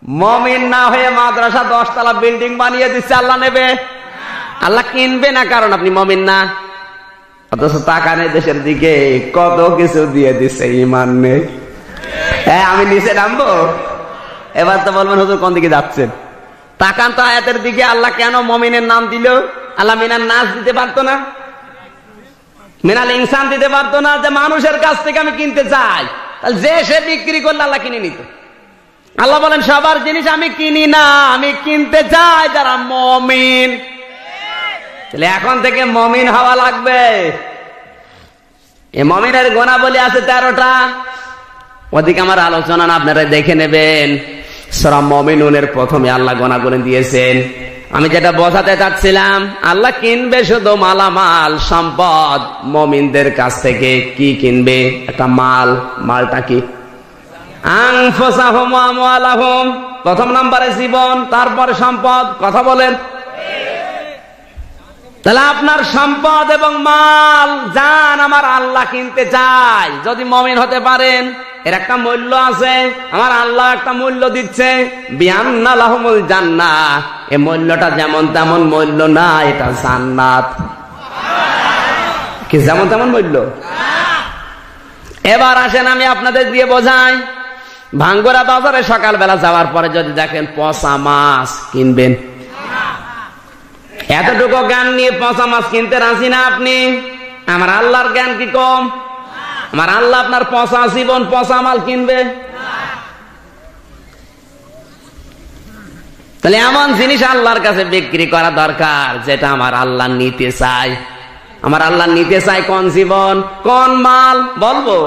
মমিন না হয়ে মাদ্রাসা 10 তলা বিল্ডিং বানিয়ে দিচ্ছে, আল্লাহ নেবে? আল্লাহ কিনবে না, কারণ আপনি মমিন না। অথচ টাকা নেই দেশের দিকে, কত কিছু দিয়ে দিচ্ছে, ইমান নেই। হ্যাঁ, আমি নিচে নামবো? এবার তো বলবেন হুজুর কোন দিকে যাচ্ছেন? তাকান তো আয়াতের দিকে। আল্লাহ কেন মমিনের নাম দিল? আল্লাহ মিনান নাস দিতে পারতো না? মিনাল ইনসান দিতে পারতো না? যে মানুষের কাছ থেকে আমি কিনতে চাই, তাহলে যে সে বিক্রি করলে আল্লাহ কিনে নিত। আল্লাহ বলেন সবার জিনিস আমি কিনি না, আমি কিনতে চাই যারা মমিন। তাহলে এখন থেকে মমিন হওয়া লাগবে। এই মমিনের গুণাবলী আছে 13টা। ওদিকে আমার আলোচনা না, আপনারা দেখে নেবেন। সূরা মুমিনুনের প্রথমে আল্লাহ গুণাগুণ দিয়েছেন। আমি যেটা বোঝাতে চাচ্ছিলাম, আল্লাহ কিনবে শুধু মালামাল, সম্পদ মুমিনদের কাছ থেকে। কি কিনবে? একটা মাল। মালটা কি? আনফুসাহুম ওয়া আমওয়ালাহুম। প্রথম নম্বরে জীবন, তারপরে সম্পদ। কথা বলেন। তাহলে আপনার সম্পদ এবং মাল জান আমার আল্লাহ কিনতে চাই। যদি মুমিন হতে পারেন, এর একটা মূল্য আছে। আমার আল্লাহ একটা মূল্য দিচ্ছে, বিআন্না লাহুমুল জান্নাহ। এই মূল্যটা যেমন তেমন মূল্য না, এটা জান্নাত। কি যেমন তেমন মূল্য? এবার আসেন আমি আপনাদের দিয়ে বোঝাই। ভাঙ্গুরা বাজারে সকালবেলা যাওয়ার পরে যদি দেখেন পচা মাছ, কিনবেন? এতটুকু জ্ঞান নিয়ে পচা মাছ কিনতে রাজি না আপনি? আমার আল্লাহর জ্ঞান কি কম? আমার আল্লাহ আপনার পচা জীবন, পচা মাল কিনবে? তাহলে এমন জিনিস আল্লাহর কাছে বিক্রি করা দরকার যেটা আমার আল্লাহ নিতে চাই। আমার আল্লাহ নিতে চাই কোন জীবন, কোন মাল? বলবো।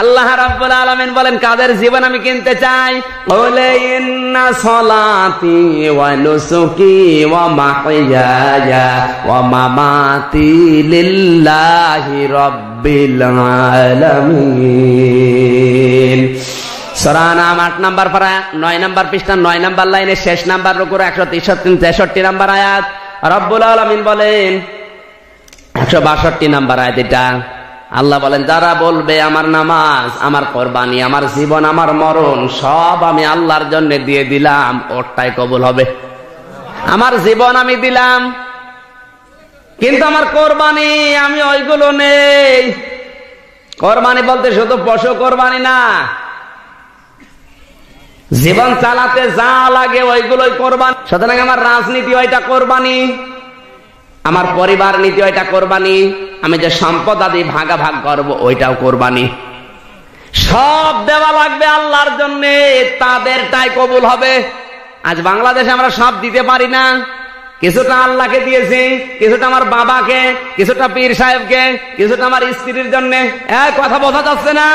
আল্লাহ রাব্বুল আলামিন বলেন কাদের জীবন আমি কিনতে চাই? বলে ইন্না সলাতি ওয়া নুসুকি ওয়া মাহইয়ায়া ওয়া মামাতি লিল্লাহি রাব্বিল আলামিন। সূরা নাম 8 নম্বর পারা 9 নম্বর পৃষ্ঠা 9 নম্বর লাইনে শেষ নম্বর রুকুর 163 নম্বর আয়াত রব্বুল আলামিন বলেন। 162 নম্বর আয়াত এটা। আল্লাহ বলেন যারা বলবে আমার নামাজ, আমার কোরবানি, আমার জীবন, আমার মরণ সব আমি আল্লাহর জন্য দিয়ে দিলাম, ওরটাই কবুল হবে। আমার জীবন আমি দিলাম, কিন্তু আমার কোরবানি আমি ওইগুলো নেই। কোরবানি বলতে শুধু পশু কোরবানি না, জীবন চালাতে যা লাগে ওইগুলোই কোরবানি। সুতরাং আমার রাজনীতি ওইটা কোরবানি, আমার পরিবার নীতি ওইটা কোরবানি, আমি যে সম্পদ আদি ভাগাভাগ করব ওইটাও কোরবানি। সব দেওয়া লাগবে আল্লাহর জন্য, তাদেরটাই কবুল হবে। আজ বাংলাদেশে আমরা সব দিতে পারি না। কিছুটা আল্লাহকে দিয়েছি, কিছুটা আমার বাবাকে, কিছুটা পীর সাহেবকে, কিছুটা আমার স্ত্রীর জন্য। কথা বোঝা যাচ্ছে না?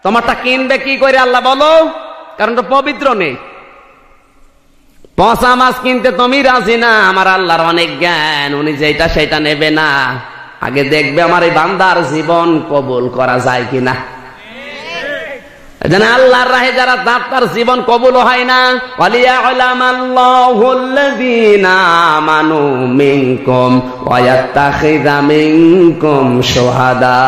তোমারটা কিনবে কি করে আল্লাহ বলো? কারণ তো পবিত্র নেই। পচা মাছ কিনতে তুমি রাজি না। আমার আল্লাহর অনেক জ্ঞান, উনি যেটা সেটা নেবে না। আগে দেখবে আমার এই বান্দার জীবন কবুল করা যায় কিনা। আল্লাহর রাহে যারা তার জীবন কবুল হয় না। ওয়ালিয়ালামাল্লাহুল্লাযীনা আমানু মিনকুম ওয়া ইয়াত্তাখিযা মিনকুম শুহাদা।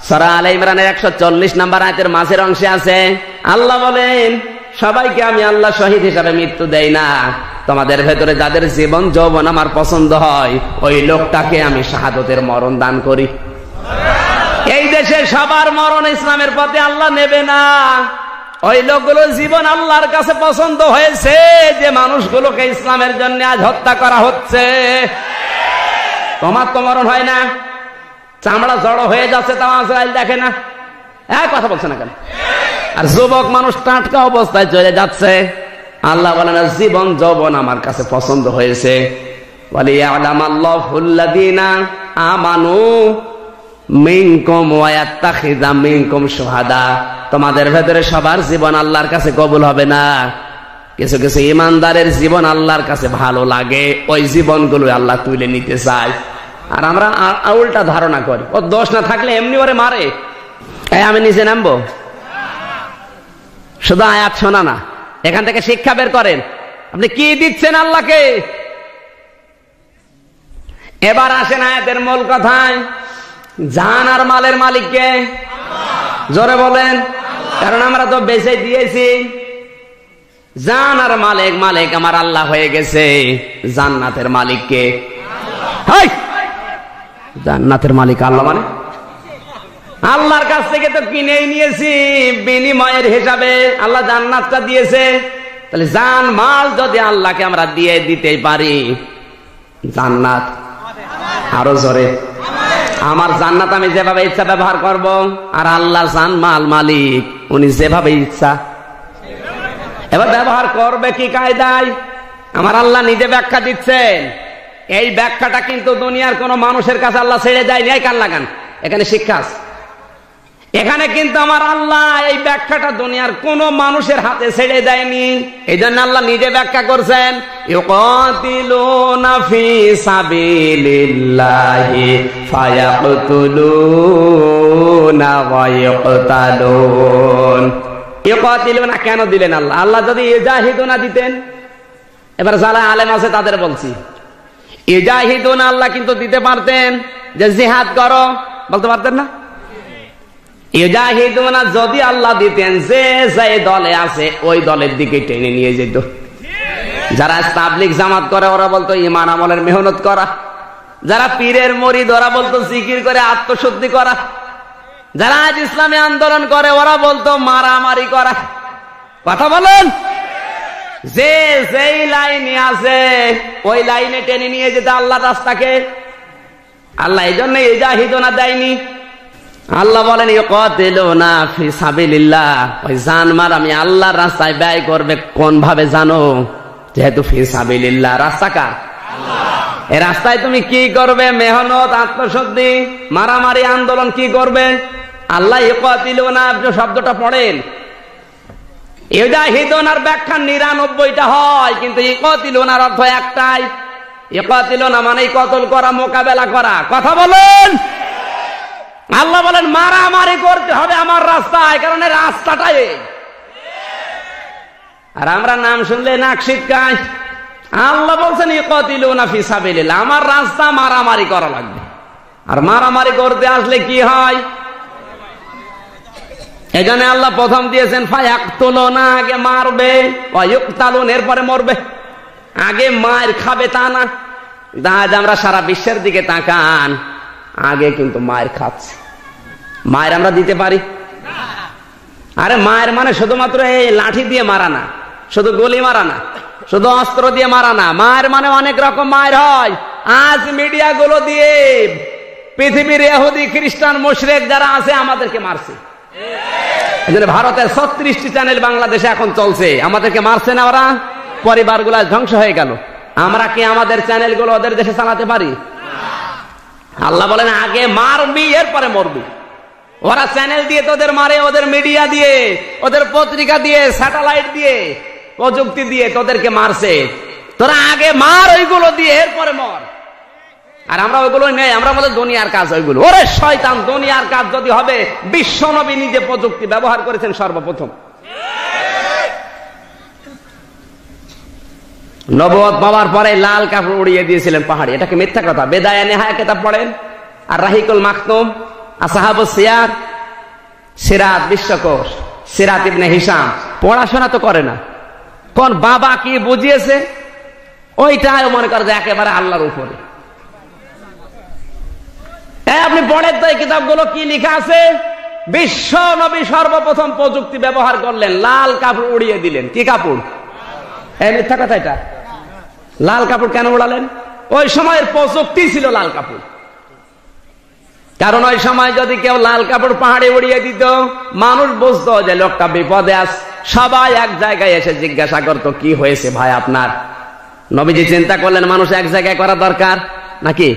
সূরা আলে ইমরানের 140 নম্বর আয়াতের মাঝের অংশে আছে আল্লাহ বলেন সবাইকে আমি আল্লাহ শহীদ হিসাবে মৃত্যু দেই না। তোমাদের ভেতরে যাদের জীবন যৌবন আমার পছন্দ হয়, ওই লোকটাকে আমি শাহাদতের মরণ দান করি। এই দেশে সবার মরণ ইসলামের পথে আল্লাহ নেবে না। ওই লোকগুলো জীবন আল্লাহর কাছে পছন্দ হয়েছে, যে মানুষগুলোকে ইসলামের জন্য আজ হত্যা করা হচ্ছে। তোমার তো মরণ হয় না, চামড়া জড়ো হয়ে যাচ্ছে, তাও আজরাইল দেখে না। কথা বলছে না কেন? আর যুবক মানুষ টাটকা অবস্থায় চলে যাচ্ছে। আল্লাহ বলেন জীবন যৌবন আমার কাছে পছন্দ হয়েছে। ওয়ালিয়ালামাল্লাহুল্লাযীনা আমানু মিনকুম ওয়া ইয়াত্তাখিযা মিনকুম শুহাদা। তোমাদের ভেতরে সবার জীবন আল্লাহর কাছে কবুল হবে না। কিছু কিছু ইমানদারের জীবন আল্লাহর কাছে ভালো লাগে, ওই জীবনগুলো আল্লাহ তুলে নিতে চায়। আর আমরা উল্টা ধারণা করি, ও দোষ না থাকলে এমনি ওরে মারে। আমি নিচে নামবো? শুধু আয়াত শোনা না, এখান থেকে শিক্ষা বের করেন আপনি কি দিচ্ছেন আল্লাহকে। এবার আসেন আয়াতের মূল কথায়, জান আর মালের মালিককে জোরে বলেন, কারণ আমরা তো বেঁচে দিয়েছি। জান আর মালিক, মালিক আমার আল্লাহ হয়ে গেছে। জান্নাতের মালিককে, জান্নাতের মালিক আল্লাহ, মানে আল্লাহর কাছ থেকে তো কিনেই নিয়েছি, বিনিময়ের হিসাবে আল্লাহ জান্নাতটা দিয়েছে। তাহলে জান মাল যদি আল্লাহকে আমরা দিয়ে দিতে পারি, জান্নাত আরো জোরে, আমার জান্নাত আমি যেভাবে ইচ্ছা ব্যবহার করব, আর আল্লাহ জান মাল মালিক, উনি যেভাবে ইচ্ছা এবার ব্যবহার করবে কি কায়দায়, আমার আল্লাহ নিজে ব্যাখ্যা দিচ্ছেন। এই ব্যাখ্যাটা কিন্তু দুনিয়ার কোন মানুষের কাছে আল্লাহ ছেড়ে দেয়নি। এই কান লাগান, এখানে শিক্ষা আছে। এখানে কিন্তু আমার আল্লাহ এই ব্যাখ্যাটা দুনিয়ার কোন মানুষের হাতে ছেড়ে দেয়নি। এই জন্য আল্লাহ নিজে ব্যাখ্যা করছেন, ইউকাতিলুনা ফি সাবিলিল্লাহি ফায়াকতুলুনা ওয়া ইউকতালুন। ইউকাতিলুনা কেন দিলেন আল্লাহ? আল্লাহ যদি ইজাহিদুনা দিতেন, এবার যারা আলেম আছে তাদের বলছি, ইজাহিদুনা আল্লাহ কিন্তু দিতে পারতেন, যে জিহাদ করো, বলতে পারতেন না? ইজাহিদুনা যদি আল্লাহ দিতেন, যে যে দলে আছে ওই দলের দিকে টেনে নিয়ে যেত। যারা তাবলীগ জামাত করে ওরা বলতো ঈমান আমলের মেহনত করা, যারা পীরের মুরিদ ওরা বলতো জিকির করে আত্মশুদ্ধি করা, যারা আজ ইসলামী আন্দোলন করে ওরা বলতো মারামারি করা। কথা বলেন, যে যেই লাইনে আছে ওই লাইনে টেনে নিয়ে যেতে আল্লাহ রাস্তাকে। আল্লাহ এই জন্য ইজাহিদুনা দেয়নি। আল্লাহ বলেন ইউকাতিলুনা ফি সাবিলিল্লাহ, ওই জানমাল আমি আল্লাহর রাস্তায় ব্যয় করবে। কোন ভাবে জানো? যেহেতু ফি সাবিলিল্লাহ, রাস্তা কার? আল্লাহ। এই রাস্তায় তুমি কি করবে? মেহনত, আত্মশুদ্ধি, মারামারি, আন্দোলন কি করবে? আল্লাহ ইউকাতিলুনা শব্দটা পড়েন, ইজাহিদুনার ব্যাখ্যা 99টা হয়, কিন্তু ইউকাতিলুনার অর্থ একটাই। ইউকাতিলুনা মানে কতল করা, মোকাবেলা করা। কথা বলেন। আল্লাহ বলেন মারামারি করতে হবে আমার রাস্তায়, কারণ এই রাস্তাটাই। আর আমরা নাম শুনলে নাক সিটকায়। আল্লাহ বলছেন ইউকাতিলুনা ফি সাবিলিল্লাহ, আমার রাস্তা মারামারি করা লাগবে। আর মারামারি করতে আসলে কি হয়? এখানে আল্লাহ প্রথম দিয়েছেন ফায়াকতুলুনা, আগে মারবে, ওয়া ইউকতালুন এরপরে মরবে। আগে মার খাবে তা না। আজ আমরা সারা বিশ্বের দিকে তাকান, আগে কিন্তু মায়ের খাচ্ছে। মায়ের আমরা দিতে পারি? আরে মায়ের মানে শুধুমাত্র এই লাঠি দিয়ে মারা না, শুধু গুলি মারা না, শুধু অস্ত্র দিয়ে মারা না। মায়ের মানে অনেক রকম মায়ের হয়। আজ মিডিয়া গুলো দিয়ে পৃথিবীর ইহুদি, খ্রিস্টান, মুশরিক যারা আছে আমাদেরকে মারছে। ভারতের 36টি চ্যানেল বাংলাদেশে এখন চলছে, আমাদেরকে মারছে না ওরা? পরিবারগুলো ধ্বংস হয়ে গেল। আমরা কি আমাদের চ্যানেলগুলো ওদের দেশে চালাতে পারি? আল্লাহ বলেন আগে মারবি, এরপরে মরবি। ওরা চ্যানেল দিয়ে তোদের মারে, ওদের মিডিয়া দিয়ে, ওদের পত্রিকা দিয়ে, স্যাটেলাইট দিয়ে, প্রযুক্তি দিয়ে তোদেরকে মারছে। তোরা আগে মার ওইগুলো দিয়ে, এরপরে মর। আর আমরা ওইগুলো নেই, আমরা বলে দুনিয়ার কাজ ওইগুলো। ওরে শয়তান, দুনিয়ার কাজ যদি হবে, বিশ্ব নবী নিজে প্রযুক্তি ব্যবহার করেছেন সর্বপ্রথম। নবুয়ত পাওয়ার পরে লাল কাপড় উড়িয়ে দিয়েছিলেন পাহাড়ে। এটা কি মিথ্যা কথা? বেদায়া নেহায়া কিতাব পড়েন, আর রাহিকুল মাকতুম, আসহাবুস সিয়ার, সিরাত বিশ্বকোষ, সিরাত ইবনে হিশাম। পড়াশোনা তো করে না, কোন বাবা কি বুঝিয়েছে ওইটাই মনে করে যে একেবারে আল্লাহর উপরে। আপনি পড়েন তো এই কিতাবগুলো কি লেখা আছে? বিশ্ব নবী সর্বপ্রথম প্রযুক্তি ব্যবহার করলেন, লাল কাপড় উড়িয়ে দিলেন। কি কাপড়? এই মিথ্যা কথা এটা। লাল কাপড় কেন উড়ালেন? ওই সময়ের প্রযুক্তি ছিল লাল কাপড়। কারণ ওই সময় যদি কেউ লাল কাপড় পাহাড়ে উড়িয়ে দিত, মানুষ বুঝতো যে লোকটা বিপদে আছে। সবাই এক জায়গায় এসে জিজ্ঞাসা করতো কি হয়েছে ভাই আপনার? নবীজি চিন্তা করলেন মানুষ এক জায়গায় করা দরকার নাকি?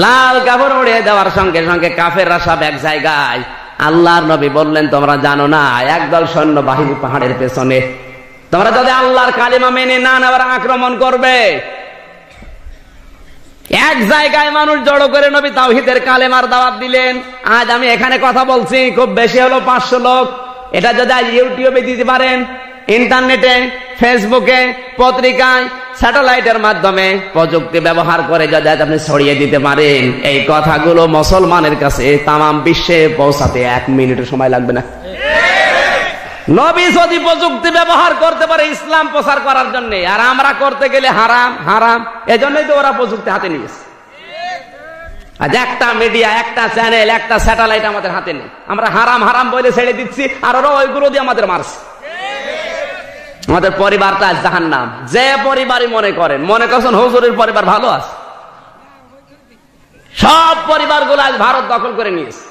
লাল কাপড় উড়িয়ে দেওয়ার সঙ্গে সঙ্গে কাফেররা সব এক জায়গায়। আল্লাহর নবী বললেন তোমরা জানো না একদল সৈন্য বাহিনী পাহাড়ের পেছনে, তোমরা যদি আল্লাহর কালিমা মেনে না নেওয়ার আক্রমণ করবে। এক জায়গায় মানুষ জড়ো করে নবী তাওহীদের কালেমার দাওয়াত দিলেন। আজ আমি এখানে কথা বলছি, খুব বেশি হলো 500 লোক। এটা যদি আজ ইউটিউবে দিতে পারেন, ইন্টারনেটে, ফেসবুকে, পত্রিকায়, স্যাটেলাইটের মাধ্যমে প্রযুক্তি ব্যবহার করে যদি আপনি ছড়িয়ে দিতে পারেন, এই কথাগুলো মুসলমানের কাছে তামাম বিশ্বে পৌঁছাতে 1 মিনিটের সময় লাগবে না। নবী যদি প্রযুক্তি ব্যবহার করতে পারে ইসলাম প্রচার করার জন্য, আর আমরা করতে গেলে হারাম হারাম, এজন্যই তো ওরা প্রযুক্তি হাতে নিয়েছে। আজ একটা মিডিয়া, একটা চ্যানেল, একটা স্যাটেলাইট আমাদের হাতে নেই, আমরা হারাম হারাম বলে ছেড়ে দিচ্ছি, আর ওরা ওইগুলো দিয়ে আমাদের মারছে। আমাদের পরিবারটা আজ জাহান্নাম। যে পরিবারই মনে করছেন হুজুরের পরিবার ভালো আছে, সব পরিবারগুলো আজ ভারত দখল করে নিয়েছে।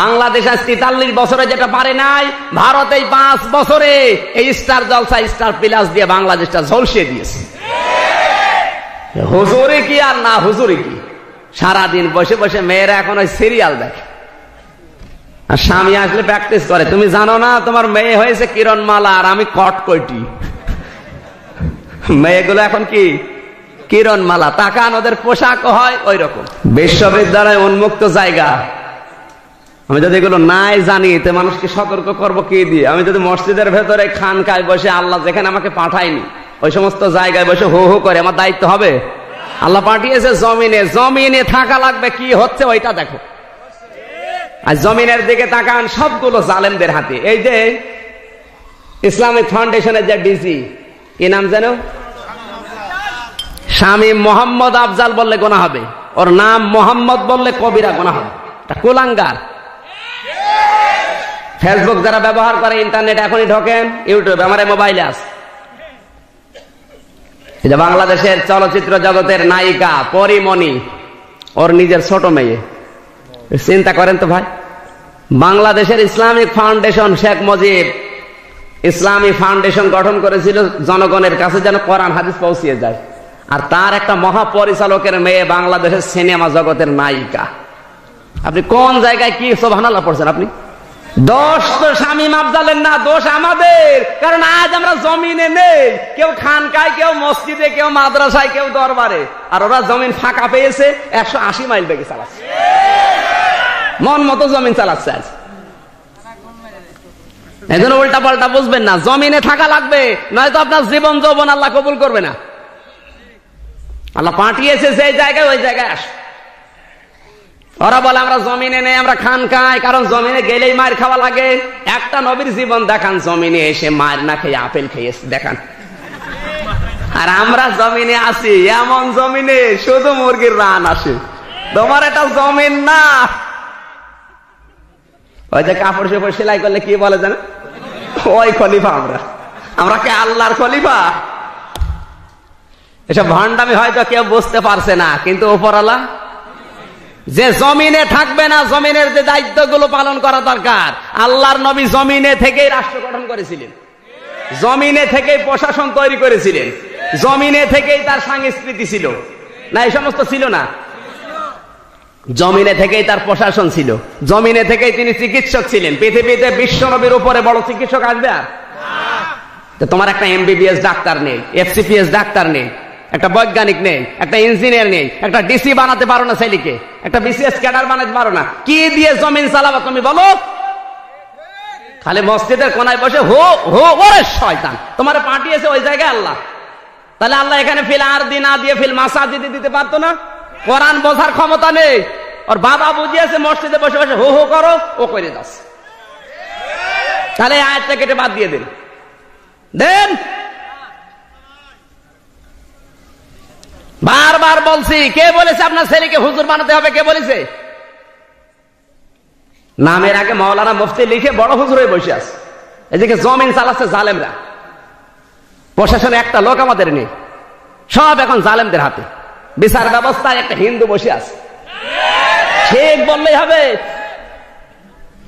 বাংলাদেশ আজ 43 বছরে যেটা পারে নাই, ভারত এই 5 বছরে এই স্টার জলসা, স্টার প্লাস দিয়ে বাংলাদেশটা ঝলসিয়ে দিয়েছে। হুজুরি কি আর না হুজুরি কি, সারাদিন বসে বসে মেয়েরা এখন ওই সিরিয়াল দেখে, আর স্বামী আসলে প্র্যাকটিস করে। তুমি জানো না তোমার মেয়ে হয়েছে কিরণমালা আর আমি কটকটি। মেয়েগুলো এখন কি কিরণমালা, তাকান ওদের পোশাক হয় ওই রকম। বিশ্ববিদ্যালয় উন্মুক্ত জায়গা, আমি যদি এগুলো নাই জানি তো মানুষকে সতর্ক করবো কি দিয়ে? আমি যদি মসজিদের ভেতরে খানকায় বসে, আল্লাহ যেখানে আমাকে পাঠায়নি ওই সমস্ত জায়গায় বসে হো হো করে, আমার দায়িত্ব হবে? আল্লাহ পাঠিয়েছে জমিনে, জমিনে থাকা লাগবে, কি হচ্ছে ওইটা দেখো। আর জমিনের দিকে তাকান, সবগুলো জালেমদের হাতে। এই যে ইসলামিক ফাউন্ডেশনের যে ডিজি, কি নাম যেন, শামীম মোহাম্মদ আফজাল বললে গোনা হবে, ওর নাম মোহাম্মদ বললে কবিরা গোনা হবে। কুলাঙ্গার। ফেসবুক যারা ব্যবহার করে, ইন্টারনেট এখনই ঢোকেন, ইউটিউবে, আমার মোবাইলে আছে। বাংলাদেশের চলচ্চিত্র জগতের নায়িকা পরিমণি, ওর নিজের ছোট মেয়ে। চিন্তা করেন তো ভাই, বাংলাদেশের ইসলামিক ফাউন্ডেশন, শেখ মুজিব ইসলামী ফাউন্ডেশন গঠন করেছিল জনগণের কাছে যেন কোরআন হাদিস পৌঁছিয়ে যায়, আর তার একটা মহাপরিচালকের মেয়ে বাংলাদেশের সিনেমা জগতের নায়িকা। আপনি কোন জায়গায় কি সুবহানাল্লাহ পড়ছেন? আপনি দোষ তো শামীম আফজালের না, দোষ আমাদের। কারণ আজ আমরা জমিনে নেই, কেউ খানকায়, কেউ মসজিদে, কেউ মাদ্রাসায়, কেউ দরবারে, আর ওরা জমিন ফাঁকা পেয়েছে 180 মাইল বেগে চালাচ্ছে, মন মতো জমিন চালাচ্ছে আজ। এই জন্য উল্টা পাল্টা বুঝবেন না, জমিনে থাকা লাগবে, নয়তো আপনার জীবন যৌবন আল্লাহ কবুল করবে না। আল্লাহ পাঠিয়েছে সেই জায়গায়, ওই জায়গায় আস। ওরা বলে আমরা জমিনে নেই, আমরা খানকায়, কারণ জমিনে গেলেই মার খাওয়া লাগে। একটা নবীর জীবন দেখান জমিনে এসে মার না খেয়ে আপেল খেয়েছে দেখান। আর আমরা জমিনে আছি, এমন জমিনে শুধু মুরগির রান আসে। তোমার এটা জমিন না। ওই যে কাপড় চোপড় সেলাই করলে কি বলে জানো, ওই খলিফা। আমরা কি আল্লাহর খলিফা? এসব ভণ্ডামি হয়তো কেউ বুঝতে পারছে না, কিন্তু উপরওয়ালা যে জমিনে থাকবে না, জমিনের যে দায়িত্বগুলো পালন করা দরকার। আল্লাহর নবী জমিনে থেকেই রাষ্ট্র গঠন করেছিলেন, জমিনে থেকেই প্রশাসন তৈরি করেছিলেন, জমিনে থেকেই তার সংস্কৃতি ছিল না, এই সমস্ত ছিল না। জমিনে থেকেই তার প্রশাসন ছিল, জমিনে থেকেই তিনি চিকিৎসক ছিলেন। পৃথিবীতে বিশ্ব নবীর উপরে বড় চিকিৎসক আসবে আর? তো তোমার একটা MBBS ডাক্তার নেই, FCPS ডাক্তার নেই, একটা বৈজ্ঞানিক নেই, একটা ইঞ্জিনিয়ার নেই, একটা ডিসি বানাতে পারো না ছেলেকে, একটা BCS ক্যাডার বানাতে পারো না, কি দিয়ে জমিন চালাবা তুমি বলো? খালি মসজিদের কোনায় বসে হো হো, ওরে শয়তান, তোমার পাঠিয়েছে ওই জায়গায় আল্লাহ। তাহলে আল্লাহ এখানে ফিল আরদি না দিয়ে ফিল মাসাজিদে দিতে পারতো না? কোরআন বোঝার ক্ষমতা নেই, ওর বাবা বুঝিয়েছে মসজিদে বসে বসে হো হো করো, ও করে দাস। তাহলে আয়াতটা কেটে বাদ দিয়ে দেন। বারবার বলছি, কে বলেছে আপনার ছেলেকে হুজুর বানাতে হবে? কে বলেছে? নামের আগে মাওলানা মুফতি লিখে বড় হুজুর হয়ে বসে আছে। এদিকে জমিন চালাচ্ছে জালেমরা, প্রশাসনে একটা লোক আমাদের নেই, সব এখন জালেমদের হাতে। বিচার ব্যবস্থায় একটা হিন্দু বসে আছে, ঠিক বললেই হবে।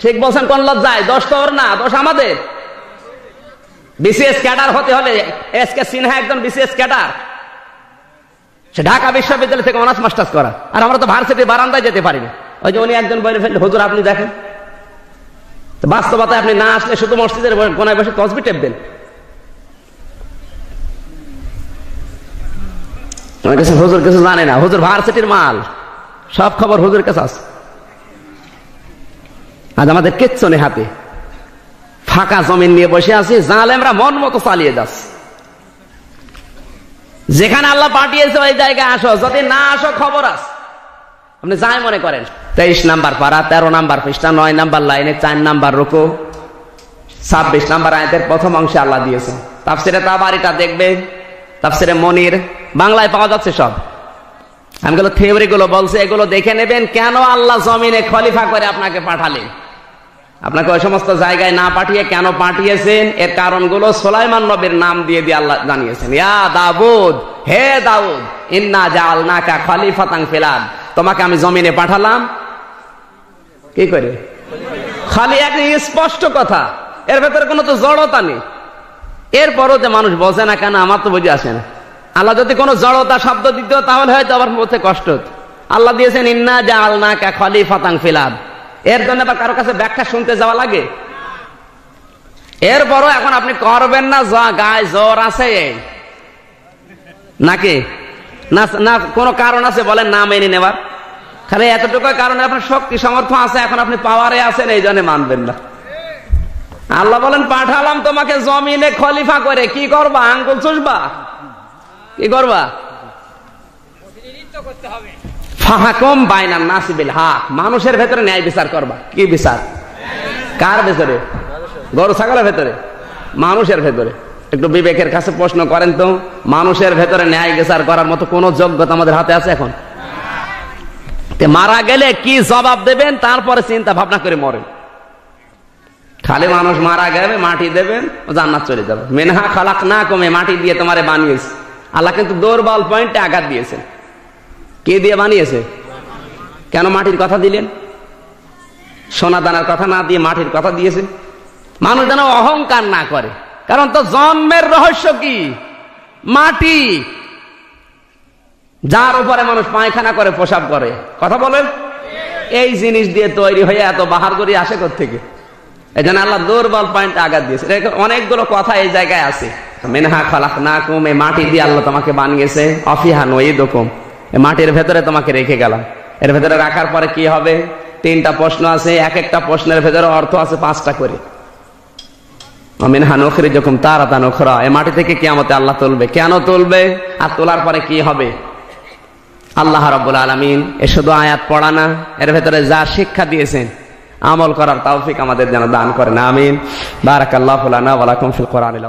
ঠিক বলছেন কোন লজ্জায়? দোষ তো ওর না, দোষ আমাদের। BCS ক্যাডার হতে হলে SK সিনহা একজন BCS ক্যাডার, সে ঢাকা বিশ্ববিদ্যালয় থেকে অনার্স মাস্টার্স করা, আর আমরা তো ভার্সিটি বারান্দায় যেতে পারি না। ওই যে উনি একজন বলে ফেললে হুজুর আপনি দেখেন, বাস্তবতায় আপনি না আসলে শুধু মসজিদের কোনায় বসে তসবিহ টেপবেন। হুজুর কিছু জানে না, হুজুর ভার্সিটির মাল, সব খবর হুজুর কাছে আছে। আজ আমাদের কিচ্ছু নেই হাতে। ফাঁকা জমিন নিয়ে বসে আছি, জালেমরা মন মতো চালিয়ে যাচ্ছে। যেখানে আল্লাহ পাঠিয়েছে ওই জায়গায় আসো, যদি না আসো খবর আছে। আপনি যাই মনে করেন 23 নাম্বার পারা, 13 নাম্বার পৃষ্ঠা, 9 নাম্বার লাইনে 4 নাম্বার রুকু, 26 নাম্বার আয়াতের প্রথম অংশে আল্লাহ দিয়েছে। তাফসিরে তাবারিটা দেখবে, তাফসিরে মনির বাংলায় পাওয়া যাচ্ছে সব। আমি গুলো থিওরি গুলো বলছে, এগুলো দেখে নেবেন। কেন আল্লাহ জমিনে খলিফা করে আপনাকে পাঠালেন, আপনাকে ওই সমস্ত জায়গায় না পাঠিয়ে কেন পাঠিয়েছেন, এর কারণগুলো সুলাইমান নবীর নাম দিয়ে দিয়ে আল্লাহ জানিয়েছেন। ইয়া দাউদ, হে দাউদ, ইন্না জাআলনাকা খলিফাতান ফিল আরদ, তোমাকে আমি জমিনে পাঠালাম কি করে? খালি এক স্পষ্ট কথা, এর ভেতরে কোনো তো জড়তা নেই। এরপরও যে মানুষ বোঝে না কেন, আমার তো বুঝে আসে না। আল্লাহ যদি কোনো জড়তা শব্দ দিত তাহলে হয়তো আবার মধ্যে কষ্ট হতো। আল্লাহ দিয়েছেন ইন্না জাআলনাকা খলিফাতান ফিল আরদ, এর জন্য আবার কারো কাছে ব্যাখ্যা শুনতে যাওয়া লাগে? এরপরও এখন আপনি করবেন না, গায়ে জ্বর আছে নাকি না কোনো কারণ আছে বলেন না মেনে নেবার? খালি এতটুকু কারণে আপনার শক্তি সামর্থ্য আছে, এখন আপনি পাওয়ারে আছেন, এই জন্য মানবেন না। আল্লাহ বলেন পাঠালাম তোমাকে জমিনে খলিফা করে, কি করবা? আঙ্গুল চুষবা? কি করবা? ফাহাকুম বাইনান নাসি বিল হক, মানুষের ভেতরে ন্যায় বিচার করবা। কি বিচার? কার ভেতরে? গরু ছাগলের ভেতরে? মানুষের ভেতরে। একটু বিবেকের কাছে প্রশ্ন করেন তো, মানুষের ভেতরে ন্যায় বিচার করার মতো কোন যোগ্যতা আমাদের হাতে আছে এখন? মারা গেলে কি জবাব দেবেন তারপরে চিন্তা ভাবনা করে মরেন। খালি মানুষ মারা গেলে মাটি দেবেন, জান্নাত চলে যাবে। মিনহা খালাকনাকুম, মাটি দিয়ে তোমারে বানিয়েছে। আল্লাহ কিন্তু দুর্বল পয়েন্টে আঘাত দিয়েছেন। কে দিয়ে বানিয়েছে? কেন মাটির কথা দিলেন? সোনা দানার কথা না দিয়ে মাটির কথা দিয়েছে। মানুষ যেন অহংকার না করে, কারণ তো জন্মের রহস্য কি? মাটি, যার উপরে মানুষ পায়খানা করে, প্রসাব করে, কথা বলেন, এই জিনিস দিয়ে তৈরি হয়ে এত বাহাদুরি আসে কোত্থেকে? এই জন্য আল্লাহ দুর্বল পয়েন্টে আঘাত দিয়েছে। অনেকগুলো কথা এই জায়গায় আছে। মিনহা খালাকনাকুম, এই মাটি দিয়ে আল্লাহ তোমাকে বানিয়েছে। অফিহা নুঈদুকুম, এই মাটির ভেতরে তোমাকে রেখে গেলাম। এর ভেতরে রাখার পরে কি হবে? 3টা প্রশ্ন আছে, এক একটা প্রশ্নের ভেতরে অর্থ আছে 5টা করে। মিনহা নুখরিজুকুম তারাতান উখরা, এই মাটি থেকে কিয়ামতে আল্লাহ তুলবে। কেন তুলবে আর তোলার পরে কি হবে? আল্লাহ রাব্বুল আলামিন এ শুধু আয়াত পড়া না, এর ভেতরে যা শিক্ষা দিয়েছেন আমল করার তৌফিক আমাদের যেন দান করেন। আমিন। বারাকাল্লাহু লানা ওয়া লাকুম ফিল কোরআনিল